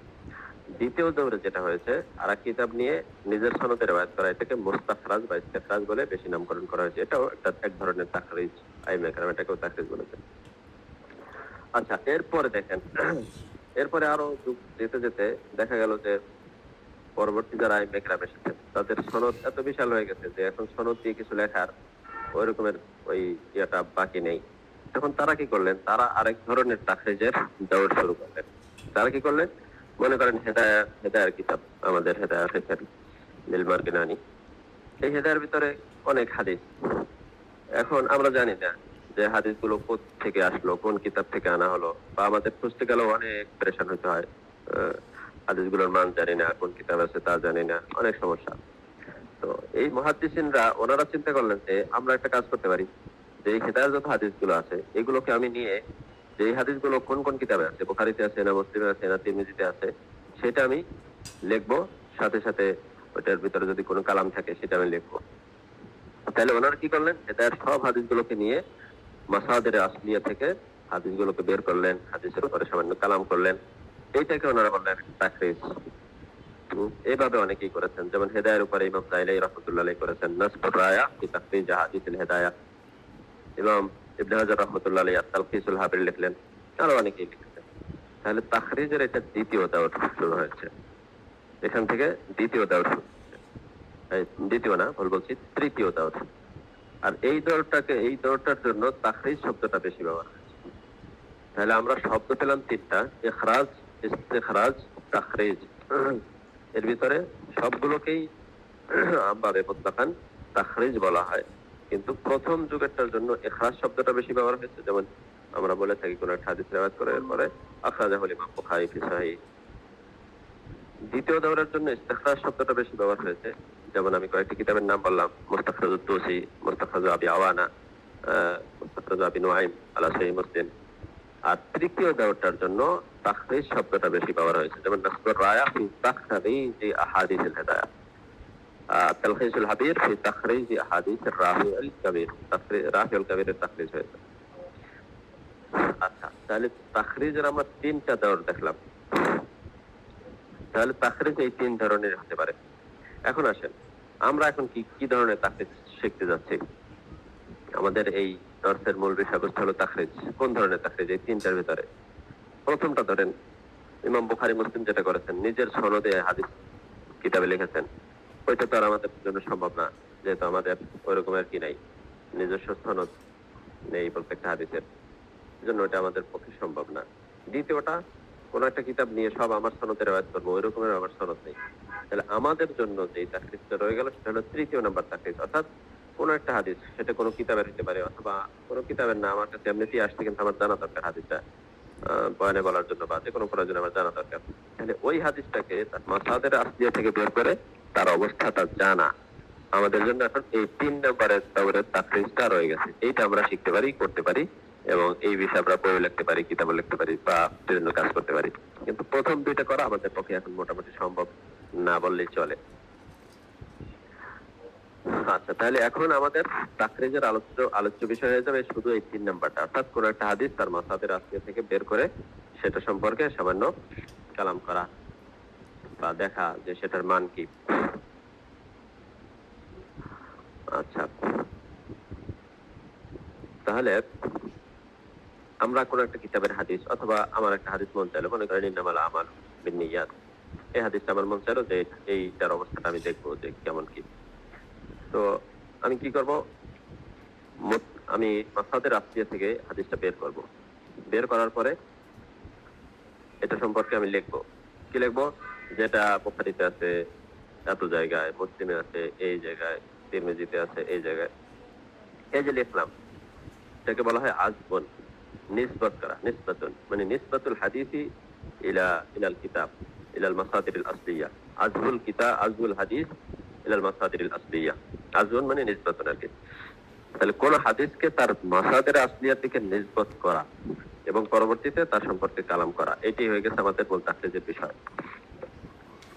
A: দ্বিতীয় দৌরে যেটা হয়েছে, আর এক কিতাব নিয়ে নিজের সনদে রিওয়ায়াত করা, এটাকে মুস্তাখরাজ বা ইস্তেখরাজ বলে বেশি নামকরণ করা হয়েছে। এটাও একটা এক ধরনের তাখরিজ, আইম্মা ইকরাম এটাকেও তাখরিজ বলেছেন। আচ্ছা, এরপরে দেখেন, এরপরে আরো যুগ যেতে যেতে দেখা গেল যে পরবর্তী যারা আইন মেকরাম এসেছেন তাদের সনদ এত বিশাল হয়ে গেছে যে এখন সনদ দিয়ে কিছু লেখার ওই রকমের ওই ইয়েটা বাকি নেই। তখন তারা কি করলেন, তারা আরেক ধরনের তাখরিজের দৌড় শুরু করলেন। তারা কি করলেন, মনে করেন হেদায়ার কিতাব, আমাদের হেদায়া শেখের নীলমার গিনানি, এই হেদায়ার ভিতরে অনেক হাদিস। এখন আমরা জানি না যে হাদিসগুলো থেকে আসলো, কোন কিতাব থেকে আনা হলো, বা আমাদের খুঁজতে গেলেও অনেক প্রেশান হতে হয়। হাদিসগুলোর মান জানি না, কোন কিতাব আছে তা জানি না, অনেক সমস্যা। তো এই মুহাদ্দিসিনরা ওনারা চিন্তা করলেন যে আমরা একটা কাজ করতে পারি, যে এই হেদায়ার যত হাদিসগুলো আছে এগুলোকে আমি নিয়ে, যে এই হাদিসগুলো কোন কোন কিতাবে আছে, বুখারীতে আছে না মুসলিমে আছে না তিরমিজিতে আছে, সেটা আমি লিখবো। সাথে সাথে ওটার ভিতরে যদি কোনো কালাম থাকে সেটা আমি লিখবো। তাহলে ওনারা কি করলেন, হেদায়ার সব হাদিসগুলোকে নিয়ে মাসাদিরে আসলিয়া থেকে হাদিসগুলোকে বের করলেন, হাদিসের উপরে সামান্য কালাম করলেন। এইটাকে ওনারা বললেন তাখরিজ। এইভাবে অনেকেই করেছেন, যেমন হেদায়ের উপরে ইমাম জাইলাই রাহমাতুল্লাহ আলাইহি করেছেন নাসবুর রায়া ফি তাখরিজ আহাদিসিল হেদায়া। ইমাম ইবনে হাজার রাহমাতুল্লাহ আলাইহি তালখিসুল হাবির লিখলেন, আরো অনেকেই লিখেছেন। তাহলে তাখরিজের এটা দ্বিতীয় দাওয়াত শুরু হয়েছে, এখান থেকে দ্বিতীয় দাওয়াত শুরু হয়েছে। দ্বিতীয় না, ভুল বলছি, তৃতীয় দাওয়াত। আর এই দৌড়টার জন্য তাখরিজ শব্দটা বেশি ব্যবহার হয়েছে। তাহলে আমরা শব্দ পেলাম তিনটা, ইখরাজ, ইস্তিখরাজ, তাখরিজ। এর ভিতরে সবগুলোকেই আমভাবে মুতলাকান তাখরিজ বলা হয়, কিন্তু প্রথম যুগেরটার জন্য ইখরাজ শব্দটা বেশি ব্যবহার হয়েছে। যেমন আমরা বলে থাকি কোন একটা হাদিস রিওয়ায়াত করে এরপরে আখরাজাহুল ইমাম বুখারী ফি সাহিহ। দ্বিতীয় দৌড়ের জন্য ইস্তিখরাজ শব্দটা বেশি ব্যবহার হয়েছে। যেমন আমি কয়েকটি কিতাবের নাম বললাম, মুস্তাখরাজুত তুসি, মুস্তাখরাজু আবি আওয়ানা, মুস্তাখরাজু আবি নুআইম আলা সহিহ মুসলিম। আর তৃতীয় দাওয়াটার জন্য তাখরিজ শব্দটা বেশি ব্যবহার হয়েছে, যেমন নাসবুর রায়া ফি তাখরিজ আহাদিসিল হেদায়া, তালখিসুল হাবির ফি তাখরিজ আহাদিস রাফিউল কাবীর। রাফিউল কাবীরের তাখরিজ হয়েছে। আচ্ছা, তাহলে তাখরিজের আমরা তিনটা দাওয়ার দেখলাম। তাহলে তাখরিজ এই তিন ধরনের হতে পারে। এখন আসেন, আমরা এখন কি ধরনের তাখরিজ শিখতে যাচ্ছি। আমাদের এই দর্সের মূল বিষয়বস্তু হলো তাখরিজ। কোন ধরনের তাখরিজ? এই তিনটার ভিতরে প্রথমটা ধরেন, ইমাম বুখারী মুসলিম যেটা করেছেন, নিজের সনদে হাদিস কিতাবে লিখেছেন। ওইটা তো আর আমাদের জন্য সম্ভব না, যেহেতু আমাদের ওই রকমের কি নাই, নিজস্ব সনদ নেই প্রত্যেকটা হাদিসের জন্য, ওইটা আমাদের পক্ষে সম্ভব না। দ্বিতীয়টা, কোন একটা কিতাব নিয়ে সব আমার সনদে রিওয়ায়াত করবো, ওই রকমের আমার সনদ নেই। তাহলে আমাদের জন্য যে তাখরিজটা রয়ে গেল সেটা হলো তৃতীয় নাম্বার তাখরিজ। অর্থাৎ কোন একটা হাদিস, সেটা কোনো কিতাবের হতে পারে অথবা কোনো কিতাবের না, আমার কাছে এমনিতেই আসছে, কিন্তু আমার জানা দরকার হাদিসটা বয়ানে বলার জন্য বা যে কোনো প্রয়োজনে আমার জানা দরকার। তাহলে ওই হাদিসটাকে তার মাসাদের আসলিয়া থেকে বের করে তার অবস্থাটা জানা আমাদের জন্য এখন এই 3 নম্বরের দৌড়ের তাখরিজটা রয়ে গেছে। এইটা আমরা শিখতে পারি, করতে পারি, এবং এই বিষয়ে আমরা বই লিখতে পারি, কিতাব লিখতে পারি, বা বিভিন্ন কাজ করতে পারি। কিন্তু প্রথম দুইটা করা আমাদের পক্ষে এখন মোটামুটি সম্ভব না বললেই চলে। আচ্ছা, তাহলে এখন আমাদের তাখরিজের আলোচ্য বিষয় হয়ে যাবে শুধু এই 3 নাম্বারটা, অর্থাৎ কোন একটা হাদিস তার মাসাদের আসলিয়া থেকে বের করে সেটা সম্পর্কে সামান্য কালাম করা বা দেখা যে সেটার মান কি। আচ্ছা, তাহলে আমরা কোন একটা কিতাবের হাদিস, অথবা আমার একটা হাদিস মন চাইলো, মনে করেন ইন্নামাল আমাল বিন্নিয়াত, এই হাদিসটা আমার মন চাইলো যে এইটার অবস্থাটা আমি দেখবো যে কেমন কি। তো আমি কি করব, আমি মাসাদের আসলিয়া থেকে হাদিসটা বের করব। বের করার পরে এটা সম্পর্কে আমি লিখবো। কি লিখবো? যেটা বুখারীতে আছে এত জায়গায়, মুসলিমে আছে এই জায়গায়, তিরমিজিতে আছে এই জায়গায়, এই যে লিখলাম, এটাকে বলা হয় আজবুন, নিসবত করা। নিসবাতুন মানে নিসবাতুল হাদিসি ইলাল কিতাব ইলাল মাসাদিরিল আসলিয়া। আজবুল হাদিস ইলাল মাসাদিরিল আসলিয়া। আজবুন মানে নিসবাতুন আর কি। তাহলে কোন হাদিসকে তার মাসাদের আসলিয়া থেকে নিসবত করা এবং পরবর্তীতে তার সম্পর্কে কালাম করা, এটাই হয়ে গেছে আমাদের মূল তাখরিজের বিষয়।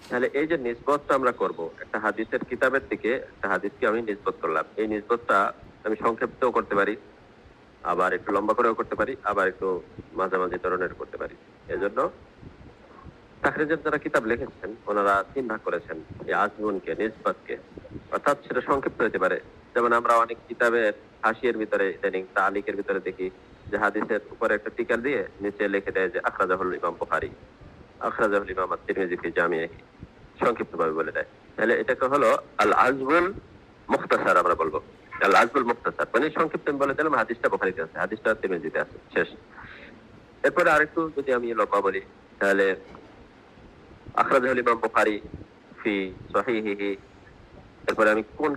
A: তাহলে এই যে নিসবতটা আমরা করব, একটা হাদিসের কিতাবের দিকে একটা হাদিসকে আমি নিসবত করলাম, এই নিসবতটা আমি সংক্ষিপ্তও করতে পারি, আবার একটু লম্বা করেও করতে পারি, আবার একটু মাঝামাঝি ধরনের করতে পারি। এজন্য তাখরিজের যারা কিতাব লিখেছেন ওনারা 3 ভাগ করেছেন এই আজমুনকে, নিসবতকে। অর্থাৎ সেটা সংক্ষিপ্ত হতে পারে। যেমন আমরা অনেক কিতাবের হাসিয়ের ভিতরে, ইদানিং তালিকের ভিতরে দেখি যে হাদিসের উপরে একটা টিকার দিয়ে নিচে লিখে দেয় যে আখরাজাহুল ইমাম বুখারী, আখরাজাহুল ইমাম আত-তিরমিজি ফি জামিইহি। সংক্ষিপ্ত ভাবে বলে দেয়। তাহলে এটাকে হলো আল আজবুল মুখতাসার আমরা বলবো। আল আজবুল মুখতাসার মানে সংক্ষিপ্ত আমি বলে দিলাম হাদিসটা বুখারীতে আছে, হাদিসটা তিরমিজিতে আছে, শেষ। এরপরে আরেকটু যদি আমি লম্বা বলি তাহলে আখরাজাহুল ইমাম বুখারী ফি সহিহিহি, এরপরে আমি কোন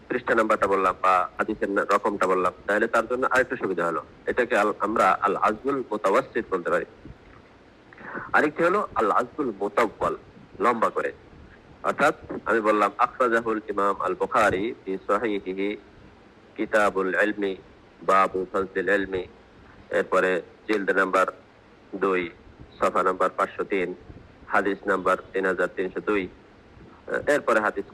A: পৃষ্ঠা নাম্বারটা বললাম বা হাদিসের রকমটা বললাম, তাহলে তার জন্য আরেকটু সুবিধা হলো। এটাকে আমরা আল আজবুল মুতাওয়াসসিত বলতে পারি। আরেকটি হলো আল আজবুল মুতাওয়াল, লম্বা করে। অর্থাৎ আমি বললাম আখরাজাহুল ইমাম আল বুখারী ফি সহিহিহি কিতাবুল ইলমি বাবু ফাজলিল ইলমি, এরপরে জিলদ নাম্বার 2 সফা নাম্বার 503 হাদিস নাম্বার 3302। এরপরে হাদিস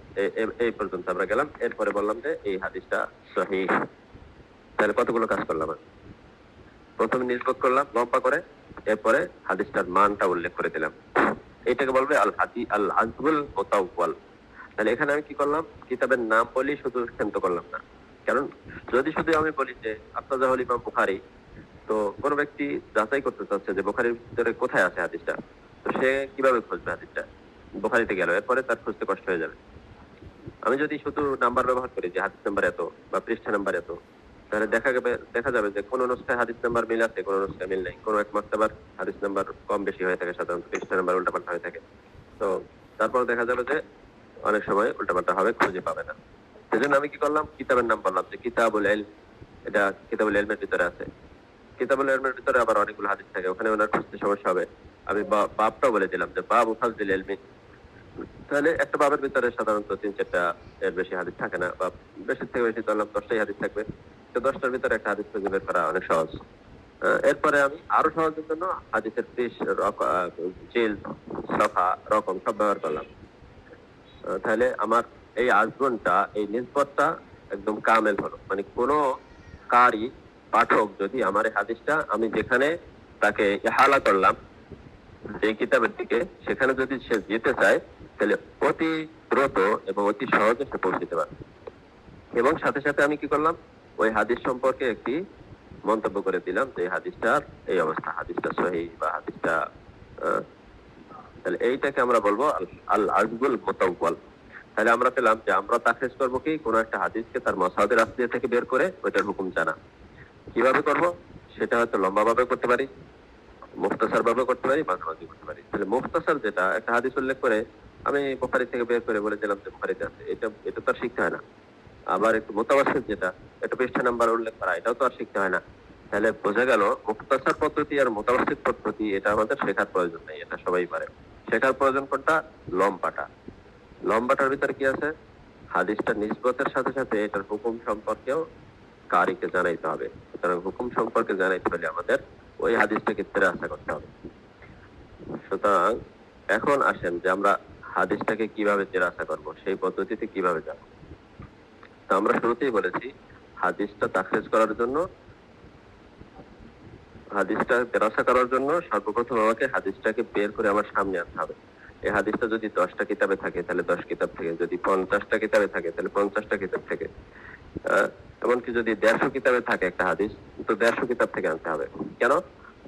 A: এই পর্যন্ত আমরা গেলাম। এরপরে বললাম যে এই হাদিসটা সহিহ। তাহলে কতগুলো কাজ করলাম? প্রথমে নিষ্পত করলাম লম্বা করে, এরপরে হাদিসটার মানটা উল্লেখ করে দিলাম। এটাকে বলবে আল আজবুল মুতাওয়াল। তাহলে এখানে আমি কি করলাম? কিতাবের নাম বলি, শুধু ক্ষান্ত করলাম না। কারণ যদি শুধু আমি বলি যে আখরাজাহুল ইমাম বুখারী, তো কোন ব্যক্তি যাচাই করতে চাচ্ছে যে বুখারীর ভিতরে কোথায় আছে হাদিসটা, তো সে কিভাবে খুঁজবে হাদিসটা? বুখারীতে গেল, এরপরে তার খুঁজতে কষ্ট হয়ে যাবে। আমি যদি শুধু নাম্বার ব্যবহার করি যে হাদিস নাম্বার এত বা পৃষ্ঠা নাম্বার এত, তাহলে দেখা যাবে যে কোন নুসখায় হাদিস নাম্বার মিল আছে, কোন নুসখায় মিল নেই। কোন এক মাক্তাবার হাদিস নাম্বার কম বেশি হয়ে থাকে, সাধারণত পৃষ্ঠা নাম্বার উল্টাপাল্টা হয়ে থাকে। তো তারপর দেখা যাবে যে অনেক সময় উল্টাপাল্টা হবে, খুঁজে পাবে না। সেজন্য আমি কি করলাম? কিতাবের নাম বললাম যে কিতাবুল ইলম, এটা কিতাবুল ইলমের ভিতরে আছে। কিতাবুল ইলমের ভিতরে আবার অনেকগুলো হাদিস থাকে, ওখানে ওনার খুঁজতে সমস্যা হবে। আমি বাবটাও বলে দিলাম যে বাবু ফাজলিল ইলমি। তাহলে একটা বাবের ভিতরে সাধারণত 3-4টা এর বেশি হাদিস থাকে না, বা বেশি থেকে বেশি ধরলাম 10টাই হাদিস থাকবে। তো 10টার ভিতরে একটা হাদিস খুঁজে বের করা অনেক সহজ। এরপরে আমি আরো সহজের জন্য হাদিসের জিলদ, সফা, রকম সব ব্যবহার করলাম। তাহলে আমার এই আজগুনটা, এই নিসবতটা একদম কামেল হলো। মানে কোনো কারি পাঠক যদি আমার এই হাদিসটা আমি যেখানে তাকে ইহালা করলাম যে কিতাবের দিকে, সেখানে যদি সে যেতে চায় তাহলে অতি দ্রুত এবং অতি সহজে সে পৌঁছতে পারে। এবং সাথে সাথে আমি কি করলাম? ওই হাদিস সম্পর্কে একটি মন্তব্য করে দিলাম যে হাদিসটার এই অবস্থা, হাদিসটা সহিহ বা হাদিসটা তাহলে এইটাকে আমরা বলবো আল আজবুল মুতাওয়াল। তাহলে আমরা পেলাম যে আমরা তাখরিজ করবো কি, কোন একটা হাদিসকে তার মাসাদির আসলিয়া থেকে বের করে ওইটার হুকুম জানা। কিভাবে করব? সেটা হয়তো লম্বা ভাবে করতে পারি, মুখতাসার ভাবে করতে পারি, মাঝামাঝি করতে পারি। তাহলে মুখতাসার যেটা, একটা হাদিস উল্লেখ করে আমি বুখারী থেকে বের করে বলে দিলাম যে বুখারীতে আছে, এটা তো আর শিখতে হয় না। আবার একটু মুতাওয়াসসিত যেটা, একটা পৃষ্ঠা নাম্বার উল্লেখ করা, এটাও তো আর শিখতে হয় না। তাহলে বোঝা গেল মুখতাসার পদ্ধতি আর মুতাওয়াসসিত পদ্ধতি এটা আমাদের শেখার প্রয়োজন নেই, এটা সবাই পারে। শেখার প্রয়োজন কোনটা? লম্বাটা। লম্বাটার ভিতরে কি আছে? হাদিসটা নিসবতের সাথে সাথে এটার হুকুম সম্পর্কেও কারিকে জানাইতে হবে। সুতরাং হুকুম সম্পর্কে জানাইতে হলে আমাদের ওই হাদিসটাকে তেরাসা করতে হবে। সুতরাং এখন আসেন যে আমরা হাদিসটাকে কিভাবে তেরাসা করব, সেই পদ্ধতিতে কিভাবে যাব। তো আমরা শুরুতেই বলেছি হাদিসটা তাখরিজ করার জন্য, হাদিসটা তেরাসা করার জন্য সর্বপ্রথম আমাকে হাদিসটাকে বের করে আমার সামনে আনতে হবে। এই হাদিসটা যদি 10টা কিতাবে থাকে তাহলে 10 কিতাব থেকে, যদি 50টা কিতাবে থাকে তাহলে 50টা কিতাব থেকে, এমনকি যদি 150 কিতাবে থাকে একটা হাদিস, তো 150 কিতাব থেকে আনতে হবে। কেন?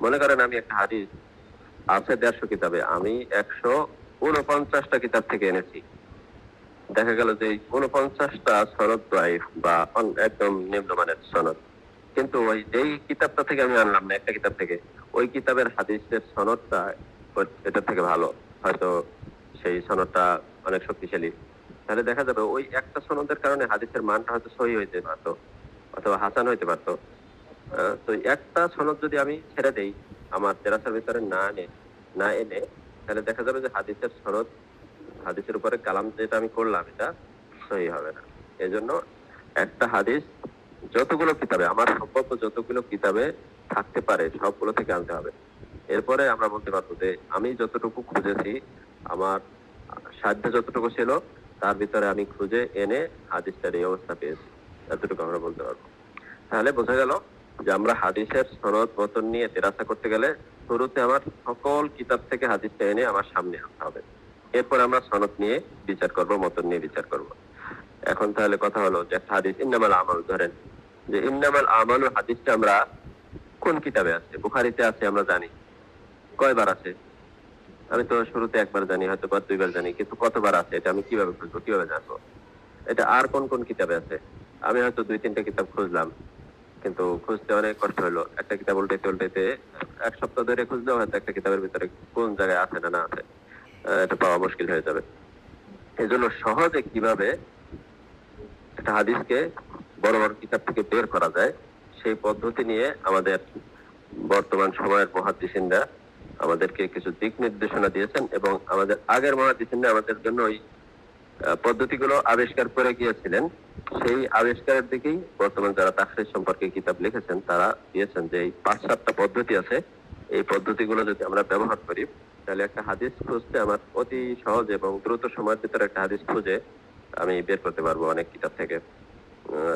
A: মনে করেন আমি একটা হাদিস আছে 150 কিতাবে, আমি 149টা কিতাব থেকে এনেছি। দেখা গেল যে 49টা সনদ দাইফ বা একদম নিম্নমানের সনদ, কিন্তু ওই যেই কিতাবটা থেকে আমি আনলাম না, একটা কিতাব থেকে, ওই কিতাবের হাদিসের সনদটা এটা থেকে ভালো, হয়তো সেই সনদটা অনেক শক্তিশালী। তাহলে দেখা যাবে ওই একটা সনদের কারণে হাদিসের মানটা হয়তো সহিহ হইতে পারতো অথবা হাসান হইতে পারতো। তো একটা সনদ যদি আমি ছেড়ে দেই, আমার তেরাসার ভিতরে না এনে, তাহলে দেখা যাবে যে হাদিসের সনদ, হাদিসের উপরে কালাম যেটা আমি করলাম, এটা সহিহ হবে না। এজন্য একটা হাদিস যতগুলো কিতাবে, আমার সম্ভব যতগুলো কিতাবে থাকতে পারে সবগুলো থেকে আনতে হবে। এরপরে আমরা বলতে পারবো যে আমি যতটুকু খুঁজেছি, আমার সাধ্য যতটুকু ছিল তার ভিতরে আমি খুঁজে এনে হাদিসটার এই অবস্থা পেয়েছি, এতটুকু আমরা বলতে পারবো। তাহলে বোঝা গেল যে আমরা হাদিসের সনদ মতন নিয়ে তেরাসা করতে গেলে শুরুতে আমার সকল কিতাব থেকে হাদিসটা এনে আমার সামনে আনতে হবে। এরপর আমরা সনদ নিয়ে বিচার করব, মতন নিয়ে বিচার করব। এখন তাহলে কথা হলো যে একটা হাদিস ইন্নামাল আমাল, ধরেন যে ইন্নামাল আমাল হাদিসটা আমরা কোন কিতাবে আছে? বুখারীতে আছে, আমরা জানি। কয়বার আছে? আমি তো শুরুতে একবার জানি, হয়তো বা দুইবার জানি, কিন্তু কতবার আছে এটা আমি কিভাবে খুঁজবো, কিভাবে জানবো? এটা আর কোন কোন কিতাবে আছে? আমি হয়তো 2-3টা কিতাব খুঁজলাম, কিন্তু খুঁজতে অনেক কষ্ট হলো। একটা কিতাব উল্টাইতে উল্টাইতে 1 সপ্তাহ ধরে খুঁজলেও হয়তো একটা কিতাবের ভিতরে কোন জায়গায় আছে না আছে এটা পাওয়া মুশকিল হয়ে যাবে। এই জন্য সহজে কিভাবে একটা হাদিসকে বড় বড় কিতাব থেকে বের করা যায় সেই পদ্ধতি নিয়ে আমাদের বর্তমান সময়ের মুহাদ্দিসিনরা আমাদেরকে কিছু দিক নির্দেশনা দিয়েছেন, এবং আমাদের আগের মুহাদ্দিসিনরা আমাদের জন্য ওই পদ্ধতিগুলো আবিষ্কার করে গিয়েছিলেন। সেই আবিষ্কারের দিকেই বর্তমান যারা তাফসীর সম্পর্কে কিতাব লিখেছেন তারা দিয়েছেন যে এই 5-7টা পদ্ধতি আছে, এই পদ্ধতিগুলো যদি আমরা ব্যবহার করি তাহলে একটা হাদিস খুঁজতে আমার অতি সহজ এবং দ্রুত সময়ের ভিতরে একটা হাদিস খুঁজে আমি বের করতে পারবো অনেক কিতাব থেকে।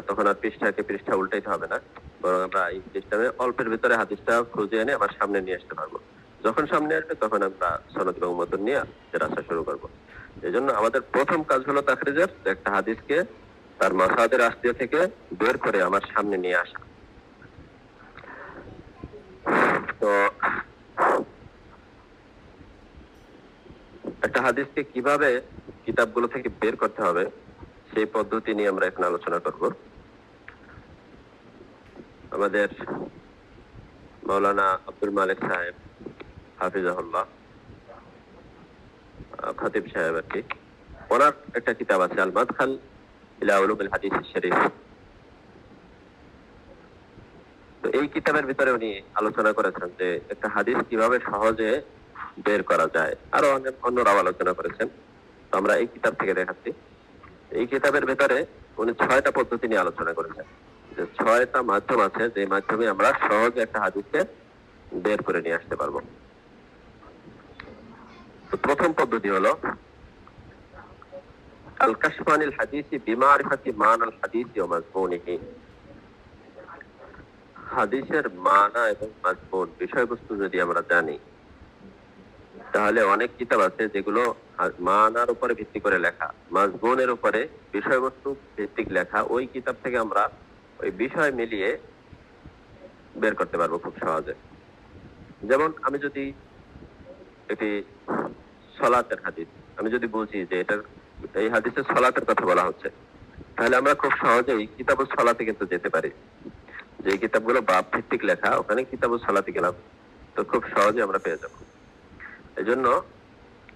A: তখন আর পৃষ্ঠাকে পৃষ্ঠা উল্টাইতে হবে না, বরং আমরা এই সিস্টেমে অল্পের ভিতরে হাদিসটা খুঁজে এনে আমার সামনে নিয়ে আসতে পারবো। যখন সামনে আসবে তখন আমরা সনদ এবং মতন নিয়ে রাস্তা শুরু করবো। এই জন্য আমাদের প্রথম কাজ হলো তাখরিজের, একটা হাদিসকে তার মাসাদের আসলিয়া থেকে বের করে আমার সামনে নিয়ে আসা। তো একটা হাদিসকে কিভাবে কিতাবগুলো থেকে বের করতে হবে সেই পদ্ধতি নিয়ে আমরা এখন আলোচনা করব। আমাদের মাওলানা আব্দুল মালিক সাহেব হাফিজাহুল্লাহ, খতিব সাহেব আর কি, ওনার একটা কিতাব আছে আল মাদখাল ইলা উলুমিল হাদিস শরীফ। তো এই কিতাবের ভিতরে উনি আলোচনা করেছেন যে একটা হাদিস কিভাবে সহজে বের করা যায়, আরো অনেক অন্যরাও আলোচনা করেছেন। তো আমরা এই কিতাব থেকে দেখাচ্ছি। এই কিতাবের ভিতরে উনি 6টা পদ্ধতি নিয়ে আলোচনা করেছেন, যে 6টা মাধ্যম আছে যে মাধ্যমে আমরা সহজে একটা হাদিসকে বের করে নিয়ে আসতে পারবো। তো প্রথম পদ্ধতি হলো আল কাশফু আনিল হাদিসি বিমারিফাতি মানাল হাদিসি ওয়া মাযমুনিহি। হাদিসের মানা এবং মাযমুন বিষয়বস্তু যদি আমরা জানি তাহলে অনেক কিতাব আছে যেগুলো মানার উপরে ভিত্তি করে লেখা, মাযমুনের উপরে বিষয়বস্তু ভিত্তিক লেখা, ওই কিতাব থেকে আমরা ওই বিষয় মিলিয়ে বের করতে পারবো খুব সহজে। যেমন আমি যদি একটি সালাতের হাদিস, আমি যদি বুঝি যে এটা এই হাদিসে সালাতের কথা বলা হচ্ছে, তাহলে আমরা খুব সহজেই কিতাবুস সালাতে কিন্তু যেতে পারি। যে কিতাবগুলো বাব ভিত্তিক লেখা, ওখানে কিতাবুস সালাতে গেলাম, তো খুব সহজে আমরা পেয়ে যাব। এজন্য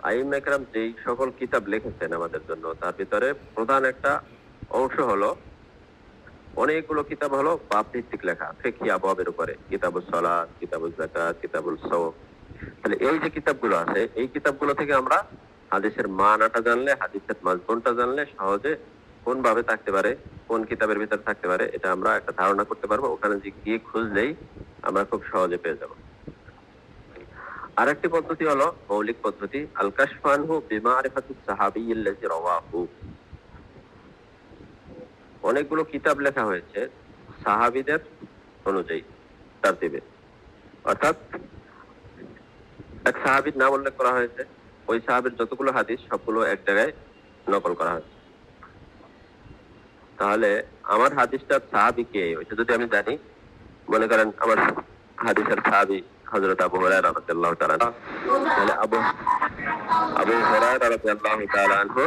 A: আইম্মা ইকরাম যেই সকল কিতাব লিখেছেন আমাদের জন্য, তার ভিতরে প্রধান একটা অংশ হলো অনেকগুলো কিতাব হলো বাব ভিত্তিক লেখা, ফিকহি আবওয়াবের উপরে, কিতাবুস সালাত, কিতাবুস যাকাত, কিতাবুল সাওম। তাহলে এই যে কিতাবগুলো আছে এই কিতাবগুলো থেকে আমরা হাদিসের মানাটা জানলে, হাদিসের মাযমুনটা জানলে সহজে কোন ভাবে থাকতে পারে, কোন কিতাবের ভিতরে থাকতে পারে, এটা আমরা একটা ধারণা করতে পারবো। ওখানে গিয়ে খুঁজলেই আমরা খুব সহজে পেয়ে যাব। আরেকটি পদ্ধতি হলো মৌলিক পদ্ধতি, আল কাশফু আনহু বিমারিফাতিস সাহাবিয়্যিল্লাযী রাওয়াহু। অনেকগুলো কিতাব লেখা হয়েছে সাহাবীদের অনুযায়ী, তারতিবে, অর্থাৎ এক সাহাবীর নাম উল্লেখ করা হয়েছে, ওই সাহাবীর যতগুলো হাদিস সবগুলো এক জায়গায় নকল করা হয়েছে। তাহলে আমার হাদিসটার সাহাবী কে ওইটা যদি আমি জানি, মনে করেন আমার হাদিসের সাহাবী হযরত আবু হুরায়রা রাদিয়াল্লাহু তাআলা, তাহলে আবু হুরায়রা রাদিয়াল্লাহু তাআলা আনহু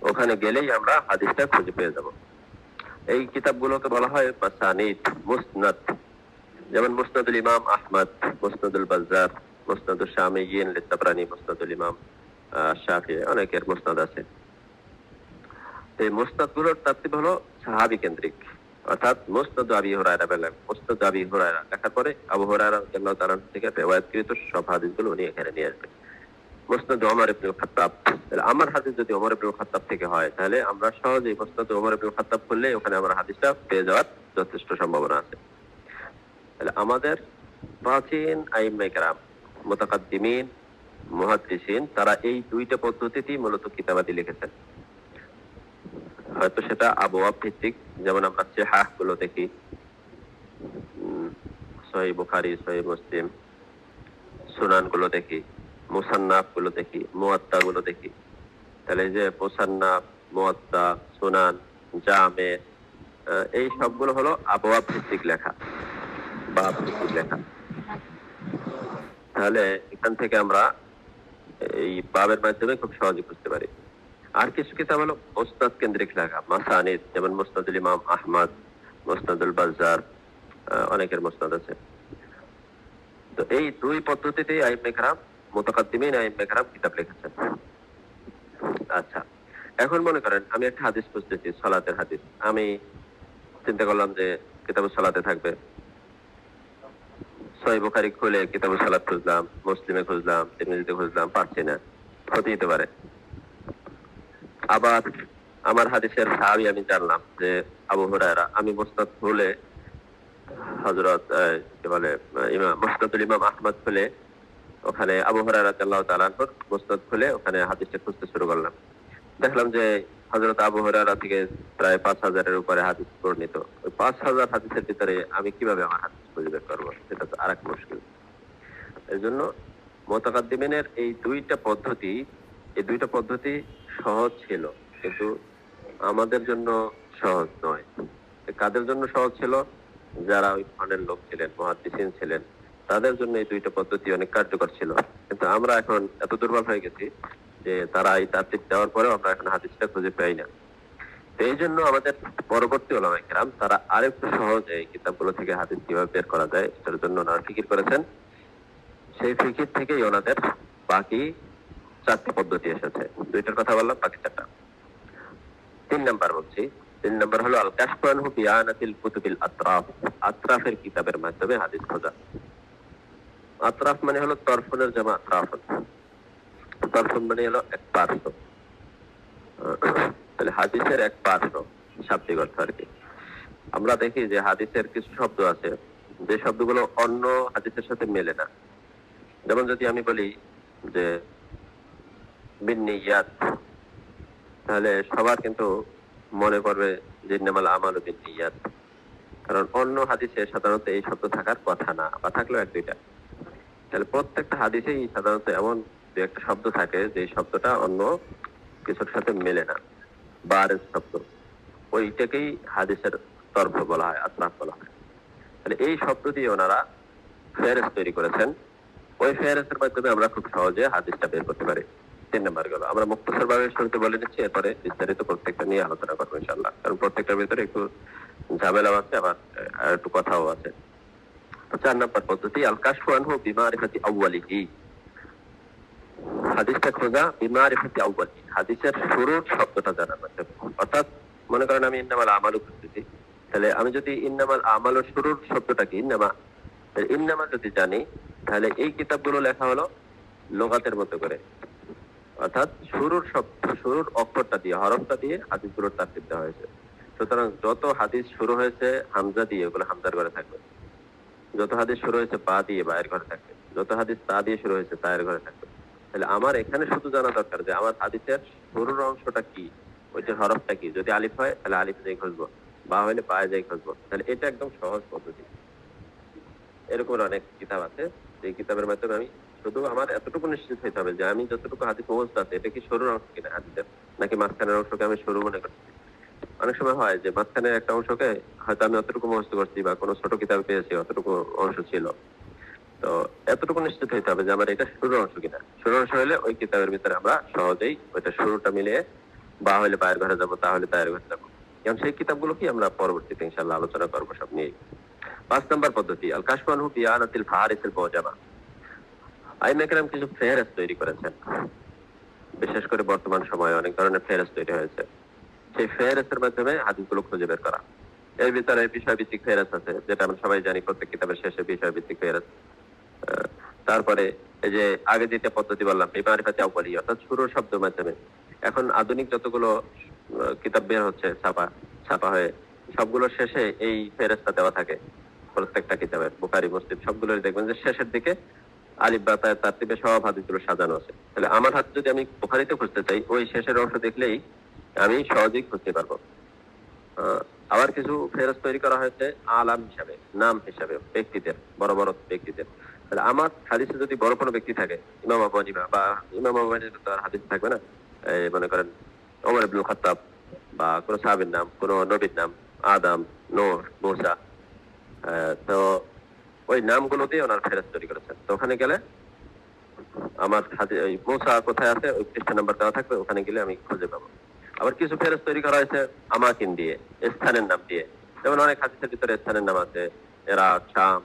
A: ওখানে গেলেই আমরা হাদিসটা খুঁজে পেয়ে যাব। এই কিতাবগুলোকে বলা হয় মাসানিদ, মুসনাদ। যেমন মুসনাদুল ইমাম আহমদ, মুসনাদুল বাজ্জার, মুসনাদুল শামিয়্যিন লিতাবরানী, মুসনাদুল ইমাম শাফিঈ, অনেকের মুসনাদ আছে। এই মুসনাদগুলোর তারতিব হলো সাহাবী কেন্দ্রিক, অর্থাৎ মুসনাদ আবি হুরায়রা বলেন, মুসনাদ আবি হুরায়রা লেখার পরে আবু হুরায়রা রাদিয়াল্লাহু তাআলা থেকে রিওয়ায়াতকৃত সব হাদিসগুলো উনি এখানে নিয়ে আসবেন। মুসনাদ ওমর ইবনে খাত্তাব, তাহলে আমার হাদিস যদি ওমর ইবনে খাত্তাব থেকে হয় তাহলে আমরা সহজেই মুসনাদ ওমর ইবনে খাত্তাব করলে ওখানে আমরা হাদিসটা পেয়ে যাওয়ার যথেষ্ট সম্ভাবনা আছে। তাহলে আমাদের প্রাচীন আইম্মা ইকরাম, মুতাকাদ্দিমিন, মুহাদ্দিসিন, তারা এই 2টা পদ্ধতিতেই মূলত কিতাবাদি লিখেছেন। হয়তো সেটা আবওয়াব ভিত্তিক, যেমন আমরা সিহাহ গুলো দেখি, সহিহ বুখারী, সহিহ মুসলিম, সুনান গুলো দেখি, মুসান্নাফ গুলো দেখি, মুওয়াত্তা গুলো দেখি। তাহলে এই যে মুসান্নাফ, মুওয়াত্তা, সুনান, জামে, এই সবগুলো হলো আবওয়াব ভিত্তিক লেখা, বাব ভিত্তিক লেখা। তাহলে এখান থেকে আমরা এই বাবের মাধ্যমে খুব সহজে বুঝতে পারি। আর কিছু কিতাব হলো মুসনাদ কেন্দ্রিক লেখা, মাসানিদ, যেমন মুসনাদুল ইমাম আহমদ, মুসনাদুল বাজ্জার, অনেকের মুসনাদ আছে। তো এই দুই পদ্ধতিতেই আইম্মে কেরাম, মুতাকাদ্দিমিন আইম্মে কেরাম কিতাব লিখেছেন। আচ্ছা, এখন মনে করেন আমি একটা হাদিস খুঁজতেছি, সালাতের হাদিস। আমি চিন্তা করলাম যে কিতাবুস সালাতে থাকবে। সহিহ বুখারী খুলে কিতাবুস সালাত খুঁজলাম, মুসলিমে খুঁজলাম, তিরমিজিতে খুঁজলাম, পাচ্ছি না। ক্ষতি হতে পারে। আবার আমার হাদিসের সাহাবী আমি জানলাম যে আবু হুরায়রা, আমি মুসনাদ খুলে হযরত কি বলে মুসনাদুল ইমাম আহমদ খুলে ওখানে আবু হুরায়রা রাদিয়াল্লাহু তাআলা আনহুর মুসনাদ খুলে ওখানে হাদিসটা খুঁজতে শুরু করলাম। দেখলাম যে হযরত আবু হুরায়রা থেকে প্রায় 5000-এর উপরে হাদিস বর্ণিত। ওই 5000 হাদিসের ভিতরে আমি কিভাবে আমার হাদিস খুঁজে বের করবো? সেটা তো আরেক মুশকিল। এই জন্য মুতাকাদ্দিমিনের এই দুইটা পদ্ধতি সহজ ছিল, কিন্তু আমাদের জন্য সহজ নয়। কাদের জন্য সহজ ছিল? যারা ওই ফানের লোক ছিলেন, মুহাদ্দিসিন ছিলেন, তাদের জন্য এই দুইটা পদ্ধতি অনেক কার্যকর ছিল। কিন্তু আমরা এখন এত দুর্বল হয়ে গেছি যে তারা এই তারতিব দেওয়ার পরেও আমরা এখন হাদিসটা খুঁজে পাই না। তো এই জন্য আমাদের পরবর্তী উলামায়ে কেরাম তারা আরেকটু সহজে এই কিতাবগুলো থেকে হাদিস কিভাবে বের করা যায় সেটার জন্য ওনারা ফিকির করেছেন। সেই ফিকির থেকেই ওনাদের বাকি 4টি পদ্ধতি এসেছে। দুইটার কথা বললাম, বাকি 4টা। 3 নাম্বার বলছি। 3 নাম্বার হলো আল কাশফু আনহু বিআনাতিল কুতুবিল আতরাফ, আতরাফের কিতাবের মাধ্যমে হাদিস খোঁজা। আতরাফ মানে হলো তরফুনের জামা আতরাফুন। তরফুন মানে হলো এক পার্শ্ব। তাহলে হাদিসের এক পার্শ্ব, শাব্দিক অর্থ আর কি। আমরা দেখি যে হাদিসের কিছু শব্দ আছে যে শব্দগুলো অন্য হাদিসের সাথে মেলে না। যেমন যদি আমি বলি যে বিন্নিয়াত, তাহলে সবার কিন্তু মনে পড়বে যে ইন্নামাল আমালু বিন্নিয়াত, কারণ অন্য হাদিসে সাধারণত এই শব্দ থাকার কথা না, বা থাকলেও এক দুইটা। তাহলে প্রত্যেকটা হাদিসেই সাধারণত এমন দু একটা শব্দ থাকে যে শব্দটা অন্য কিছুর সাথে মেলে না, বারের শব্দ, ওইটাকেই হাদিসের তরফ বলা হয়, আতরাফ বলা হয়। তাহলে এই শব্দ দিয়ে ওনারা ফেরেস তৈরি করেছেন। ওই ফেরেসের মাধ্যমে আমরা খুব সহজে হাদিসটা বের করতে পারি। 3 নাম্বার গেল। আমরা মুখতাসার ভাবে শুরুতে বলে নিচ্ছি, এরপরে বিস্তারিত প্রত্যেকটা নিয়ে আলোচনা করবো ইনশাআল্লাহ, কারণ প্রত্যেকটার ভিতরে একটু ঝামেলাও আছে, আবার একটু কথাও আছে। 4 নাম্বার পদ্ধতি আল কাশফু আনহু বিমারিফাতি আউয়ালিহি, হাদিসটা খোঁজা বিমারিফাতি আউয়ালিহি, হাদিসের শুরুর শব্দটা জানার মাধ্যমে। অর্থাৎ মনে করেন আমি ইন্নামাল আমালু খুঁজতেছি, তাহলে আমি যদি ইন্নামাল আমালু শুরুর শব্দটা কি ইন্নামা যদি জানি, তাহলে এই কিতাবগুলো লেখা হলো লুগাতের মতো করে, অর্থাৎ শুরুর অক্ষরটা দিয়ে, হরফটা দিয়ে হাদিসগুলোর তারতিব দেওয়া হয়েছে। সুতরাং যত হাদিস শুরু হয়েছে হামজা দিয়ে, ওগুলো হামজার ঘরে থাকবে। যত হাদিস শুরু হয়েছে বা দিয়ে, বায়ের ঘরে থাকবে। যত হাদিস তা দিয়ে শুরু হয়েছে, তায়ের ঘরে থাকবে। তাহলে আমার এখানে শুধু জানা দরকার যে আমার হাদিসের শুরুর অংশটা কি, ওইটার হরফটা কি। যদি আলিফ হয় তাহলে আলিফ যাই খুঁজবো, বা হলে বায়ে যাই খুঁজবো। তাহলে এটা একদম সহজ পদ্ধতি। এরকম অনেক কিতাব আছে, যে কিতাবের মাধ্যমে আমি শুধু আমার এতটুকু নিশ্চিত হইতে হবে যে আমি যতটুকু হাদিস মুখস্থ আছে এটা কি শুরুর অংশ কিনা হাদিসের, নাকি মাঝখানের অংশকে আমি শুরু মনে করছি। অনেক সময় হয় যে মাঝখানের একটা অংশকে হয়তো আমি অতটুকু মুখস্থ করছি, বা কোনো ছোট কিতাব পেয়েছি অতটুকু অংশ ছিল। তো এতটুকু নিশ্চিত হইতে হবে যে আমার এটা শুরুর অংশ কিনা। শুরুর অংশ হলে ওই কিতাবের ভিতরে আমরা সহজেই ওইটা শুরুটা মিলিয়ে, বা হলে বায়ের ঘরে যাবো, তাহলে তায়ের ঘরে যাবো। কারণ সেই কিতাবগুলো কি আমরা পরবর্তীতে ইনশাআল্লাহ আলোচনা করবো সব নিয়ে। 5 নাম্বার পদ্ধতি আল কাশফু আনহু বিআনাতিল ফারিসিল মুজামা, আইমায়ে কেরাম কিছু ফেরেস তৈরি করেছেন। বিশেষ করে বর্তমান সময়ে অনেক ধরনের ফেরেস তৈরি হয়েছে। সেই ফেরেসের মাধ্যমে হাদিসগুলো খুঁজে বের করা। এর ভিতরে বিষয়ভিত্তিক ফেরেস আছে, যেটা আমরা সবাই জানি, প্রত্যেক কিতাবের শেষে বিষয়ভিত্তিক ফেরেস। তারপরে এই যে আগে যেটা পদ্ধতি বললাম বিমারিফাতি আউয়ালি, অর্থাৎ শুরুর শব্দের মাধ্যমে। এখন আধুনিক যতগুলো কিতাব বের হচ্ছে ছাপা হয়ে, সবগুলোর শেষে এই ফেরেসটা দেওয়া থাকে। প্রত্যেকটা কিতাবের, বুখারী, মুসলিম সবগুলোই দেখবেন যে শেষের দিকে আলিফ বা তায়ের তারতিবে সব হাদিসগুলো সাজানো আছে। তাহলে আমার হাত যদি আমি বুখারীতে খুঁজতে চাই, ওই শেষের অংশ দেখলেই আমি সহজেই খুঁজতে পারবো। আবার কিছু ফেরেস তৈরি করা হয়েছে আলাম হিসাবে, নাম হিসাবে, ব্যক্তিদের, বড় বড় ব্যক্তিদের। তাহলে আমার হাদিসে যদি বড় কোনো ব্যক্তি থাকে, ইমাম আবু হানিফা, বা ইমাম আবু হানিফা তো আর হাদিস থাকবে না, মনে করেন ওমর ইবনুল খাত্তাব, বা কোনো সাহাবীর নাম, কোনো নবীর নাম, আদম, নূহ, মূসা, তো ওই নামগুলো দিয়ে ওনার ফেরেস তৈরি করেছেন। তো ওখানে গেলে আমার হাতে ওই মুসা কোথায় আছে ওই পৃষ্ঠা নাম্বার দেওয়া থাকবে, ওখানে গেলে আমি খুঁজে পাবো। আবার কিছু ফেরজ তৈরি করা হয়েছে আমাকিন দিয়ে, স্থানের নাম দিয়ে। যেমন অনেক হাদিসের ভিতরে স্থানের নাম আছে, ইরাক, শাম,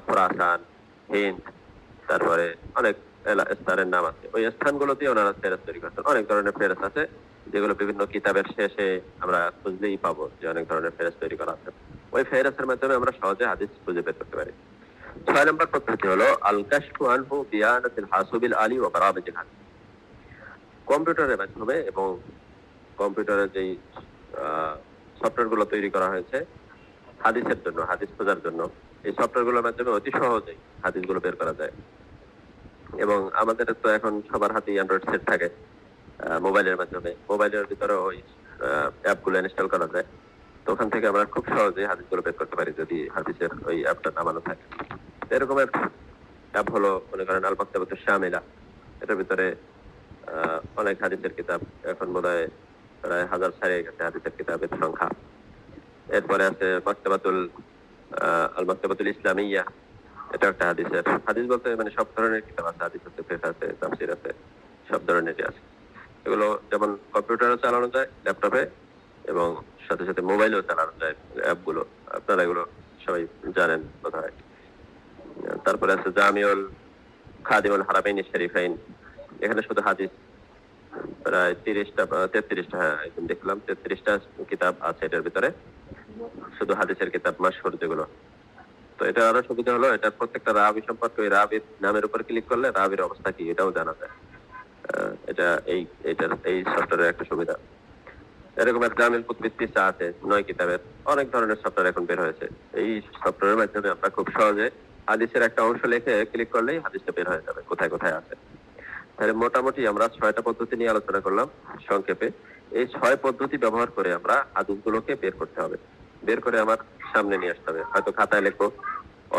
A: খোরাসান, হিন্দ, তারপরে অনেক স্থানের নাম আছে। ওই স্থানগুলোতে ওনারা ফেরজ তৈরি করছেন। অনেক ধরনের ফেরজ আছে যেগুলো বিভিন্ন কিতাবের শেষে আমরা খুঁজলেই পাবো যে অনেক ধরনের ফেরজ তৈরি করা আছে। ওই ফেরজের মাধ্যমে আমরা সহজে হাদিস খুঁজে বের করতে পারি। 6 নম্বর পদ্ধতি হলো আল কাশফু আনহু বিয়ানাতিল হাসুবিল আলী ওয়া বারাবিজিল হাদিস। কম্পিউটারের মাধ্যমে এবং কম্পিউটারের যেই সফটওয়্যার গুলো তৈরি করা হয়েছে হাদিসের জন্য, হাদিস খোঁজার জন্য, এই সফটওয়্যার গুলোর মাধ্যমে অতি সহজেই হাদিসগুলো বের করা যায়। এবং আমাদের তো এখন সবার হাতেই অ্যান্ড্রয়েড সেট থাকে, মোবাইলের মাধ্যমে মোবাইলের ভিতরে ওই অ্যাপগুলো ইনস্টল করা যায়। তো ওখান থেকে আমরা খুব সহজেই হাদিসগুলো বের করতে পারি যদি হাদিসের ওই অ্যাপটা নামানো থাকে। এরকম অ্যাপ হলো মনে করেন আল মাকতাবাতুশ শামিলা। এটার ভিতরে অনেক হাদিসের কিতাব, এখন বোধহয় প্রায় 1000 ছাড়িয়ে গেছে হাদিসের কিতাবের সংখ্যা। এরপরে আছে মাকতাবাতুল আল মাকতাবাতুল ইসলামিয়া। এটা একটা হাদিস বলতে মানে সব ধরনের কিতাব আছে, হাদিস আছে, ফিকহ আছে, তাফসীর আছে, সব ধরনেরই আছে। এগুলো যেমন কম্পিউটারে চালানো যায়, ল্যাপটপে, এবং সাথে সাথে মোবাইলেও চালানো যায় অ্যাপগুলো। আপনারা এগুলো সবাই জানেন বোধহয়। তারপরে আছে জামিউল খাদিমুল হারামাইন শরীফাইন। এখানে শুধু হাদিস প্রায় 30টা 33টা, হ্যাঁ একদম দেখলাম 33টা কিতাব আছে এটার ভিতরে, শুধু হাদিসের কিতাব মাশহুর যেগুলো। তো এটা আরো সুবিধা হলো এটা প্রত্যেকটা রাবি সম্পর্কে ওই রাবির নামের উপর ক্লিক করলে রাবির অবস্থা কি এটাও জানা যায়। এটা এই সফটওয়্যারের একটা সুবিধা। এরকম একটা জামিল কুতুবিত তিসা আছে 9 কিতাবের। অনেক ধরনের সফটওয়্যার এখন বের হয়েছে। এই সফটওয়্যারের মাধ্যমে আমরা খুব সহজে হাদিসের একটা অংশ লিখে ক্লিক করলেই হাদিসটা বের হয়ে যাবে কোথায় কোথায় আছে। তাহলে মোটামুটি আমরা 6টা পদ্ধতি নিয়ে আলোচনা করলাম সংক্ষেপে। এই 6 পদ্ধতি ব্যবহার করে আমরা হাদিসগুলোকে বের করতে হবে, বের করে আমার সামনে নিয়ে আসতে হবে। হয়তো খাতায় লিখবো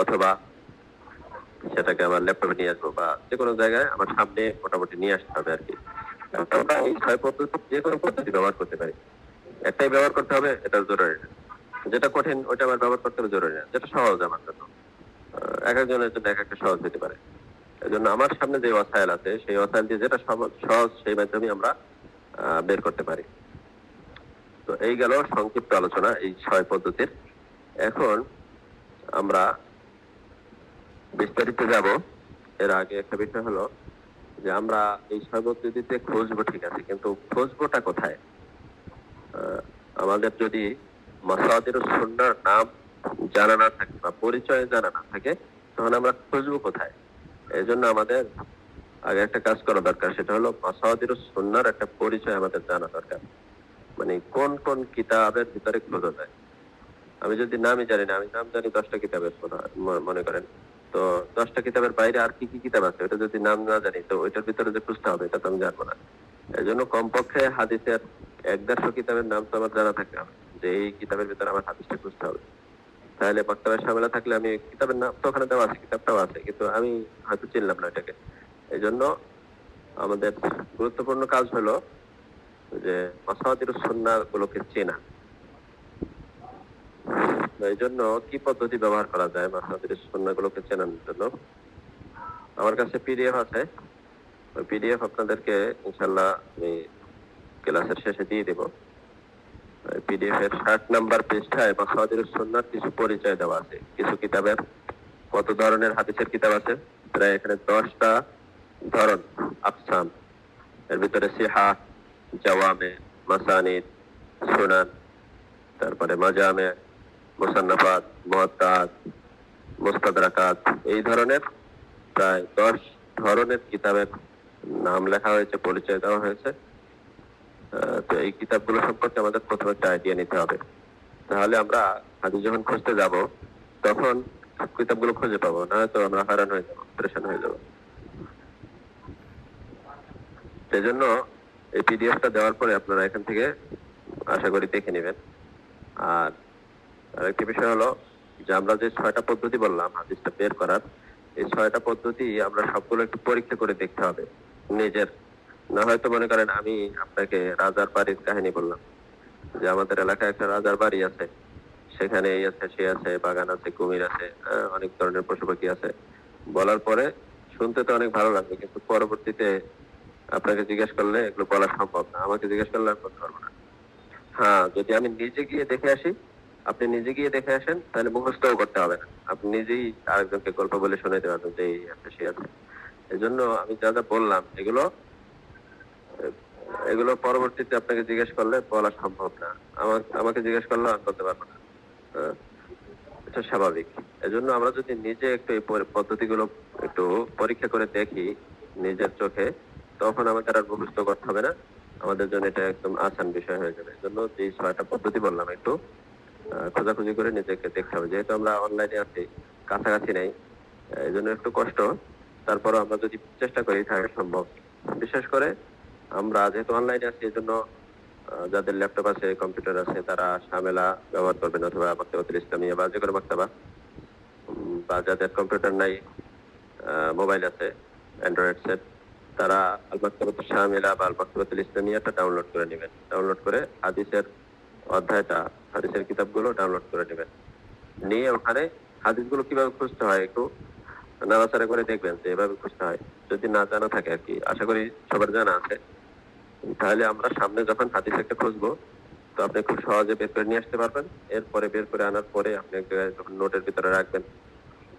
A: অথবা সেটাকে আমার ল্যাপটপে নিয়ে আসবো, বা যে কোনো জায়গায় আমার সামনে মোটামুটি নিয়ে আসতে হবে আর কি। আমরা এই 6 পদ্ধতি যে কোনো পদ্ধতি ব্যবহার করতে পারি। একটাই ব্যবহার করতে হবে এটা জরুরি না, যেটা কঠিন ওটা আমার ব্যবহার করতে হবে জরুরি না, যেটা সহজ আমার জন্য। এক একজনের জন্য এক একটা সহজ হতে পারে। এই জন্য আমার সামনে যে ওয়াসাইল আছে সেই ওয়াসাইল দিয়ে যেটা সহজ সেই মাধ্যমে আমরা বের করতে পারি। তো এই গেল সংক্ষিপ্ত আলোচনা এই 6 পদ্ধতির। এখন আমরা বিস্তারিত যাব। এর আগে একটা বিষয় হলো যে আমরা এই 6 পদ্ধতিতে খুঁজবো, ঠিক আছে, কিন্তু খুঁজবোটা কোথায়? আমাদের যদি মাসাদিরুস সুন্নাহর নাম জানা না থাকে বা পরিচয় জানা না থাকে তখন আমরা খুঁজবো কোথায়? এই জন্য আমাদের আগে একটা কাজ করা দরকার, সেটা হলো মাসাদিরুস সুন্নাহর একটা পরিচয় আমাদের জানা দরকার। মানে কোন কোন কিতাবের ভিতরে খোঁজা যায়। আমি যদি নামই জানি না, আমি নাম জানি 10টা কিতাবের মনে করেন, তো 10টা কিতাবের বাইরে আর কি কি কিতাব আছে ওটা যদি নাম না জানি তো ওইটার ভিতরে যে খুঁজতে হবে এটা তো আমি জানবো না। এই জন্য কমপক্ষে হাদিসের 1-150 কিতাবের নাম তো আমার জানা থাকতে হবে, যে এই কিতাবের ভিতরে আমার হাদিসটা খুঁজতে হবে। তাহলে মাকতাবার শামিলা থাকলে আমি কিতাবের নাম তো ওখানে দেওয়া আছে, কিতাবটাও আছে, কিন্তু আমি হয়তো চিনলাম না এটাকে। এই জন্য আমাদের গুরুত্বপূর্ণ কাজ হলো যে মাসাদিরুস সুন্নাহ গুলোকে চেনা। এই জন্য কি পদ্ধতি ব্যবহার করা যায় মাসাদিরুস সুন্নাহ গুলোকে চেনার জন্য? আমার কাছে পিডিএফ আছে, ওই পিডিএফ আপনাদেরকে ইনশাল্লাহ আমি ক্লাসের শেষে দিয়ে দেব। পিডিএফ এর 60 নাম্বার পৃষ্ঠায় মাসাদিরুস সুন্নাহর কিছু পরিচয় দেওয়া আছে। কিছু কিতাবের কত ধরনের হাদিসের কিতাব আছে, প্রায় এখানে 10টা ধরন আকসাম। এর ভিতরে সিহা, জাওয়ামে, মাসানিদ, সুনান, তারপরে মাজামে, মুসান্নাফাত, মুওয়াত্তাআত, মুস্তাদরাকাত, এই ধরনের প্রায় 10 ধরনের কিতাবের নাম লেখা হয়েছে, পরিচয় দেওয়া হয়েছে। তো এই কিতাবগুলো সম্পর্কে আমাদের প্রথমে একটা আইডিয়া নিতে হবে, তাহলে আমরা হাদিস যখন খুঁজতে যাব তখন কিতাবগুলো খুঁজে পাবো, না তো আমরা হয়রান হয়ে যাবো, পরেশান হয়ে যাবো। সেই জন্য এই পিডিএফটা দেওয়ার পরে আপনারা এখান থেকে আশা করি দেখে নেবেন। আর আরেকটি বিষয় হলো যে আমরা যে 6টা পদ্ধতি বললাম হাদিসটা বের করার, এই 6টা পদ্ধতি আমরা সবগুলো একটু পরীক্ষা করে দেখতে হবে নিজের। না হয়তো মনে করেন আমি আপনাকে রাজার বাড়ির কাহিনী বললাম, যে আমাদের এলাকায় একটা রাজার বাড়ি আছে, সেখানে এই আছে, সে আছে, বাগান আছে, কুমির আছে, অনেক ধরনের পশু পাখি আছে। বলার পরে শুনতে তো অনেক ভালো লাগবে, কিন্তু পরবর্তীতে আপনাকে জিজ্ঞেস করলে এগুলো বলা সম্ভব না, আমাকে জিজ্ঞেস করলে আমি বলতে পারবো না। হ্যাঁ, যদি আমি নিজে গিয়ে দেখে আসি, আপনি নিজে গিয়ে দেখে আসেন, তাহলে মুখস্থও করতে হবে না, আপনি নিজেই আরেকজনকে গল্প বলে শোনাতে পারবেন যে এই আছে সে আছে। এই জন্য আমি যা যা বললাম এগুলো এগুলো পরবর্তীতে আপনাকে জিজ্ঞেস করলে বলা সম্ভব না। আমাকে জিজ্ঞেস করলে আমি বলতে পারবো না। আহ, এটা স্বাভাবিক। এজন্য আমরা যদি নিজে একটু এই পদ্ধতিগুলো একটু পরীক্ষা করে দেখি নিজের চোখে, তখন আমাদের আর মুখস্থ করতে হবে না, আমাদের জন্য এটা একদম আসান বিষয় হয়ে যাবে। এজন্য যে 6টা পদ্ধতি বললাম একটু খোঁজাখুঁজি করে নিজেকে দেখতে হবে, যেহেতু আমরা অনলাইনে আছি, কাছাকাছি নেই, এই জন্য একটু কষ্ট। তারপরও আমরা যদি চেষ্টা করি তাহলে সম্ভব। বিশেষ করে আমরা যেহেতু অনলাইনে আছি, এই জন্য যাদের ল্যাপটপ আছে, কম্পিউটার আছে, তারা শামেলা ব্যবহার করবেন, অথবা মাকতাবাতুল ইসলামিয়া বা যে কোনো মাকতাবা। বা যাদের কম্পিউটার নাই, মোবাইল আছে, অ্যান্ড্রয়েড সেট, তারা আল মাকতাবাতুল শামিলা বা আল মাকতাবাতুল ইসলামিয়াটা ডাউনলোড করে নেবেন। ডাউনলোড করে হাদিসের অধ্যায়টা, হাদিসের কিতাবগুলো ডাউনলোড করে নেবেন। নিয়ে ওখানে হাদিসগুলো কিভাবে খুঁজতে হয় একটু নাড়াচাড়া করে দেখবেন যে এভাবে খুঁজতে হয়। যদি না জানা থাকে আর কি, আশা করি সবার জানা আছে, তাহলে আমরা সামনে যখন হাদিস একটা খুঁজবো, তো আপনি খুব সহজে বের করে নিয়ে আসতে পারবেন। এরপরে বের করে আনার পরে আপনি এক জায়গায় যখন নোটের ভিতরে রাখবেন,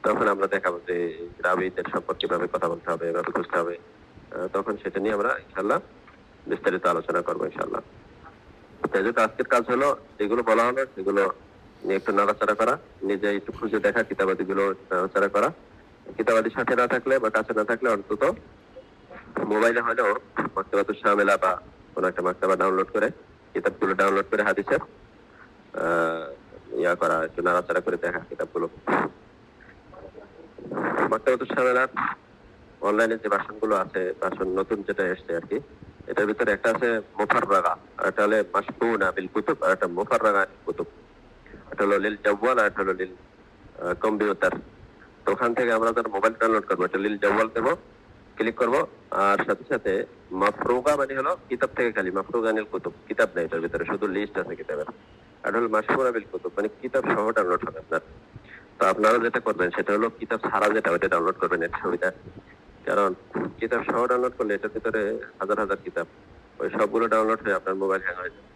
A: তখন আমরা দেখাবো যে রাবীদের সম্পর্কে কিভাবে কথা বলতে হবে, এভাবে খুঁজতে হবে। তখন সেটা নিয়ে আমরা ইনশাল্লাহ বিস্তারিত আলোচনা করবো ইনশাল্লাহ। তাই জন্য আজকের কাজ হলো যেগুলো বলা হলো সেগুলো নিয়ে একটু নাড়াচাড়া করা, নিজে একটু খুঁজে দেখা, কিতাবাদি গুলো নাড়াচাড়া করা। কিতাবাদির সাথে না থাকলে বা কাছে না থাকলে অন্তত মোবাইলে হলেও মাকতাবাতুল শামিলা বা কোনো একটা মাকতাবা ডাউনলোড করে কিতাবগুলো ডাউনলোড করে হাদিসের আহ ইয়া করা, একটু নাড়াচাড়া করে দেখা কিতাবগুলো। মাকতাবাতুল শামিলার অনলাইনে যে ভার্সনগুলো আছে, ভার্সন নতুন যেটা এসছে আর কি, এটার ভিতরে একটা আছে মুফাররাগা, আর একটা হলো মাশবুনা বিল কুতুব, আর একটা মুফাররাগা কুতুব। এটা হলো লিল জাওয়াল, আর এটা হলো লিল কম্পিউটার। তো ওখান থেকে আমরা যারা মোবাইল ডাউনলোড করবো, এটা লিল জাওয়াল দেবো, ক্লিক করবো, আর সাথে সাথে মাফরুগা মানে হলো কিতাব থেকে খালি, মাফরুগা নিল কুতুব, কিতাব নেই এটার ভিতরে, শুধু লিস্ট আছে কিতাবের। আর হলো মাশবুনা বিল কুতুব মানে কিতাব সহ ডাউনলোড হবে আপনার। তো আপনারা যেটা করবেন সেটা হলো কিতাব ছাড়া যেটা, ওইটা ডাউনলোড করবেন এর সুবিধা। কারণ কিতাব সহ ডাউনলোড করলে এটার ভিতরে হাজার হাজার কিতাব, ওই সবগুলো ডাউনলোড হয়ে আপনার মোবাইল হ্যাং হয়ে যায়।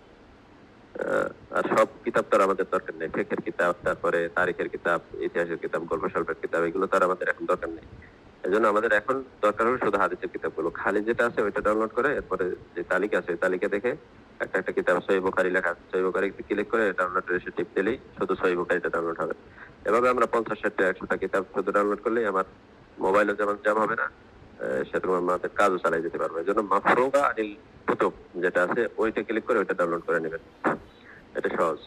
A: আর সব কিতাব তো আর আমাদের দরকার নেই, ফিকহের কিতাব, তারপরে তারিখের কিতাব, ইতিহাসের কিতাব, গল্প স্বল্পের কিতাব, এগুলো তো আর আমাদের এখন দরকার নেই। এই জন্য আমাদের এখন দরকার হলো শুধু হাদিসের কিতাবগুলো, খালি যেটা আছে ওইটা ডাউনলোড করে এরপরে যে তালিকা আছে ওই তালিকা দেখে একটা একটা কিতাব, সহিহ বুখারী লেখা আছে, সহিহ বুখারী ক্লিক করে ডাউনলোড এসে টিপ দিলেই শুধু সহিহ বুখারীটা ডাউনলোড হবে। এভাবে আমরা 50, 60, 100টা কিতাব শুধু ডাউনলোড করলেই আমার মোবাইলে যেমন জ্যাম হবে না, সেরকম আমাদের কাজও চালাই যেতে পারবো। এই জন্য মাফরুগা আনিল কুতুব যেটা আছে ওইটা ক্লিক করে ওইটা ডাউনলোড করে নেবেন, এটা সহজ।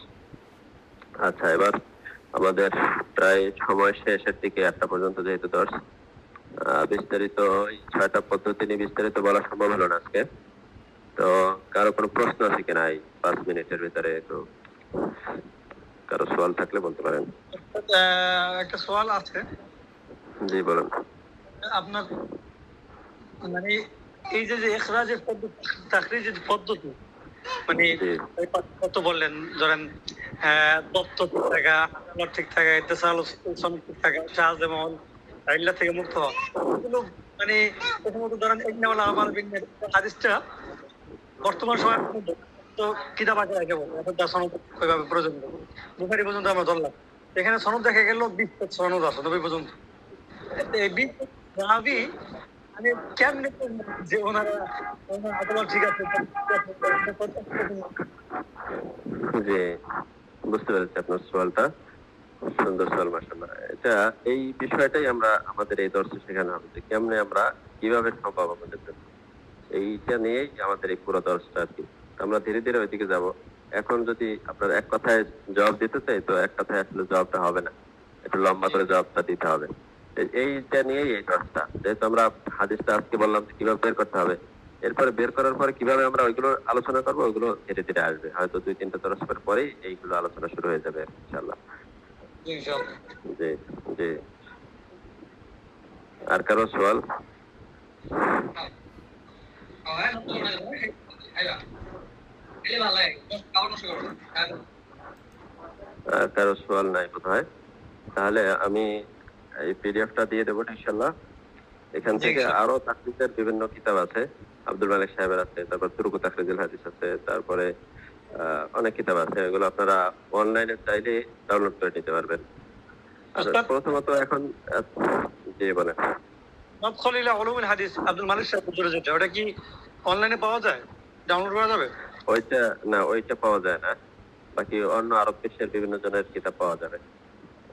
A: আচ্ছা, এবার আমাদের প্রায় সময় শেষের দিকে, 1টা পর্যন্ত যেহেতু দর্শ, বিস্তারিত এই 6টা পদ্ধতি নিয়ে বিস্তারিত বলা সম্ভব হলো না আজকে। তো কারো কোনো প্রশ্ন আছে কিনা এই 5 মিনিটের ভিতরে, একটু কারো সওয়াল থাকলে বলতে পারেন।
C: একটা সওয়াল আছে।
A: জি বলুন।
C: আপনার মানে এই যে ইখরাজের পদ্ধতি, তাখরিজের পদ্ধতি, মানে কত বললেন, ধরেন দপ্ত ঠিক থাকা, আদালত ঠিক থাকা, ইত্তেসাল ঠিক থাকা, শাহাজ মহল আইল্লা থেকে মুক্ত হওয়া, এগুলো মানে প্রথমত ধরেন ইন্নামাল আমাল বিন্নিয়াত হাদিসটা বর্তমান সময়ে তো কিতাব আগে রাখে বলে এখন তার সনদ ওইভাবে প্রয়োজন নেই। বুখারী পর্যন্ত আমরা ধরলাম, এখানে সনদ দেখা গেল 20 সনদ আছে নবী পর্যন্ত। এই 20 রাবি মানে কেমনে যে ওনারা আদালত ঠিক আছে।
A: জি, বুঝতে পেরেছি আপনার সওয়ালটা, সুন্দর সওয়াল মাশাআল্লাহ। এটা এই বিষয়টাই আমরা আমাদের এই দর্শে শেখানো হবে যে কেমনে আমরা কিভাবে সম্ভব আমাদের জন্য, এইটা নিয়েই আমাদের এই পুরো দর্শটা আর কি। আমরা ধীরে ধীরে ওইদিকে যাব। এখন যদি আপনার এক কথায় জবাব দিতে চাই, তো এক কথায় আসলে জবাবটা হবে না, একটু লম্বা করে জবাবটা দিতে হবে। এইটা নিয়েই এই দর্শটা, যেহেতু আমরা হাদিসটা আজকে বললাম যে কিভাবে বের করতে হবে, এরপরে বের করার পরে কিভাবে আমরা ওইগুলো আলোচনা করবো, ওইগুলো ধীরে ধীরে আসবে, হয়তো 2-3টা দর্শ পরেই এইগুলো আলোচনা শুরু হয়ে যাবে ইনশাআল্লাহ। জি জি। আর কারো সওয়াল? আর কারো সওয়াল নাই বোধ হয়, তাহলে আমি এই পিডিএফটা দিয়ে দেবো ইনশাআল্লাহ। এখান
C: জি,
A: থেকে
C: ইনশাআল্লাহ।
A: আরো তাকরিজের বিভিন্ন কিতাব আছে, আব্দুল মালিক সাহেবের আছে, তারপর তুরুকু তাকরিজুল হাদিস আছে, তারপরে অনেক কিতাব আছে, এগুলো আপনারা অনলাইনে চাইলে ডাউনলোড করে নিতে পারবেন। আর
C: উস্তাদ,
A: প্রথমত এখন জি বলেন।
C: মাদখাল ইলা উলুমুল হাদিস আব্দুল মালিক সাহেব হুজুর যেটা, ওটা কি অনলাইনে পাওয়া যায়, ডাউনলোড করা যাবে?
A: ওইটা না, ওইটা পাওয়া যায় না। বাকি অন্য আরব দেশের বিভিন্ন জনের কিতাব পাওয়া যাবে।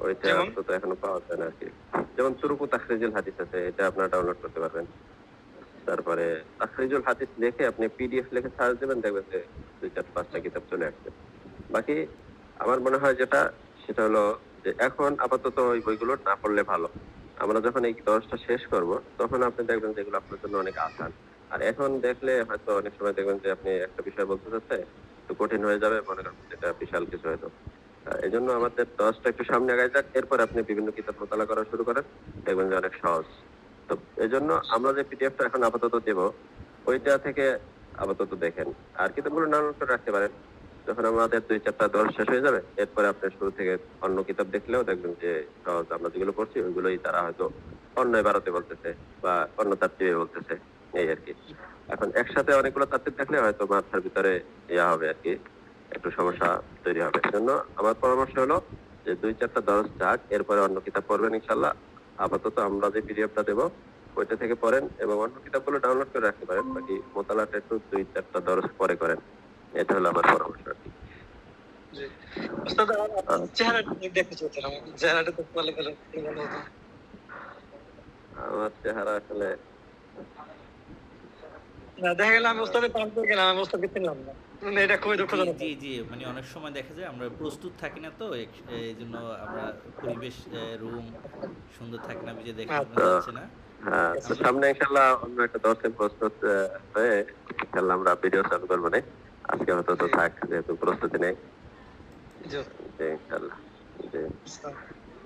A: ওইটা
C: যেমন
A: আপাতত এখনো পাওয়া যায় না আর কি। যেমন তুরুকু তাখরিজুল হাদিস আছে, এটা আপনারা ডাউনলোড করতে পারবেন। তারপরে তাখরিজুল হাদিস লিখে আপনি পিডিএফ লিখে সার্চ দেবেন, দেখবেন যে 2-4-5টা কিতাব চলে আসছে। বাকি আমার মনে হয় যেটা, সেটা হলো যে এখন আপাতত ওই বইগুলো না পড়লে ভালো। আমরা যখন এই 10টা শেষ করব, তখন আপনি দেখবেন যে এগুলো আপনার জন্য অনেক আসান। আর এখন দেখলে হয়তো অনেক সময় দেখবেন যে আপনি একটা বিষয় বলতে চাচ্ছে, একটু কঠিন হয়ে যাবে, মনে করেন যেটা বিশাল কিছু হয়তো। এই জন্য আমাদের 10টা একটু সামনে আগায় যাক, এরপর আপনি বিভিন্ন কিতাব মোতালা করা শুরু করেন, দেখবেন যে অনেক সহজ। তো এই জন্য আমরা যে পিডিএফটা এখন আপাতত দেব, ওইটা থেকে আপাতত দেখেন। আর কিতাবগুলো ডাউনলোড করে রাখতে পারেন। যখন আমাদের 2-4টা দর্শ শেষ হয়ে যাবে, এরপরে আপনি শুরু থেকে অন্য কিতাব দেখলেও দেখবেন যে সহজ। আমরা যেগুলো পড়ছি ওইগুলোই তারা হয়তো অন্য ইবারতে বলতেছে বা অন্য তারতিবে বলতেছে, এই আর কি। এখন একসাথে অনেকগুলো তারতিব দেখলে হয়তো মাথার ভিতরে ইয়া হবে আর কি, একটু সমস্যা তৈরি হবে। সেজন্য আমার পরামর্শ হলো যে 2-4টা দর্শ যাক, এরপরে অন্য কিতাব পড়বেন ইনশাল্লাহ। আপাতত আমরা যে পিডিএফটা দেবো ওইটা থেকে পড়েন, এবং অন্য কিতাবগুলো ডাউনলোড করে রাখতে পারেন। বাকি মোতালাটা একটু 2-4টা দর্শ পরে করেন। এটা হলো আমার পরামর্শ আর কি।
C: জি উস্তাদ, আপনার চেহারাটা দেখতে চাইছিলাম, চেহারাটা তো ভালো ভালো ভালো হতো।
A: আমার চেহারা আসলে
C: না, দেখা গেল আমি উস্তাদের পাশ দিয়ে গেলাম, আমি উস্তাদকে চিনলাম না। মানে এটা খুবই
B: জি
C: দুঃখজনক।
B: জি জি, মানে অনেক সময় দেখা যায় আমরা প্রস্তুত থাকি না, তো এই জন্য আমরা পরিবেশ, রুম সুন্দর থাকে না, বিজয় দেখে
C: আচ্ছা,
B: বোঝা
A: তো
B: যাচ্ছে না।
A: হ্যাঁ, তো
B: আমরা
A: সামনে ইনশাল্লাহ অন্য একটা দর্শক প্রস্তুত হয়ে ইনশাল্লাহ আমরা ভিডিও চালু করবো না। আজকে হয়তো তো
C: জি
A: থাক, যেহেতু প্রস্তুতি নেই।
C: জি
A: জি ইনশাল্লাহ। জি,
C: উস্তাদ,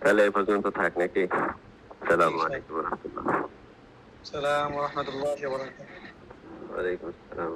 A: তাহলে এই পর্যন্ত থাক নাকি?
C: জি
A: আসসালামু
C: ইনশাআল্লাহ।
A: আলাইকুম রহমতুল্লাহ।
C: সালাম ওয়া রাহমাতুল্লাহি ওয়া বারাকাতুহু।
A: ওয়ালাইকুম আসসালাম।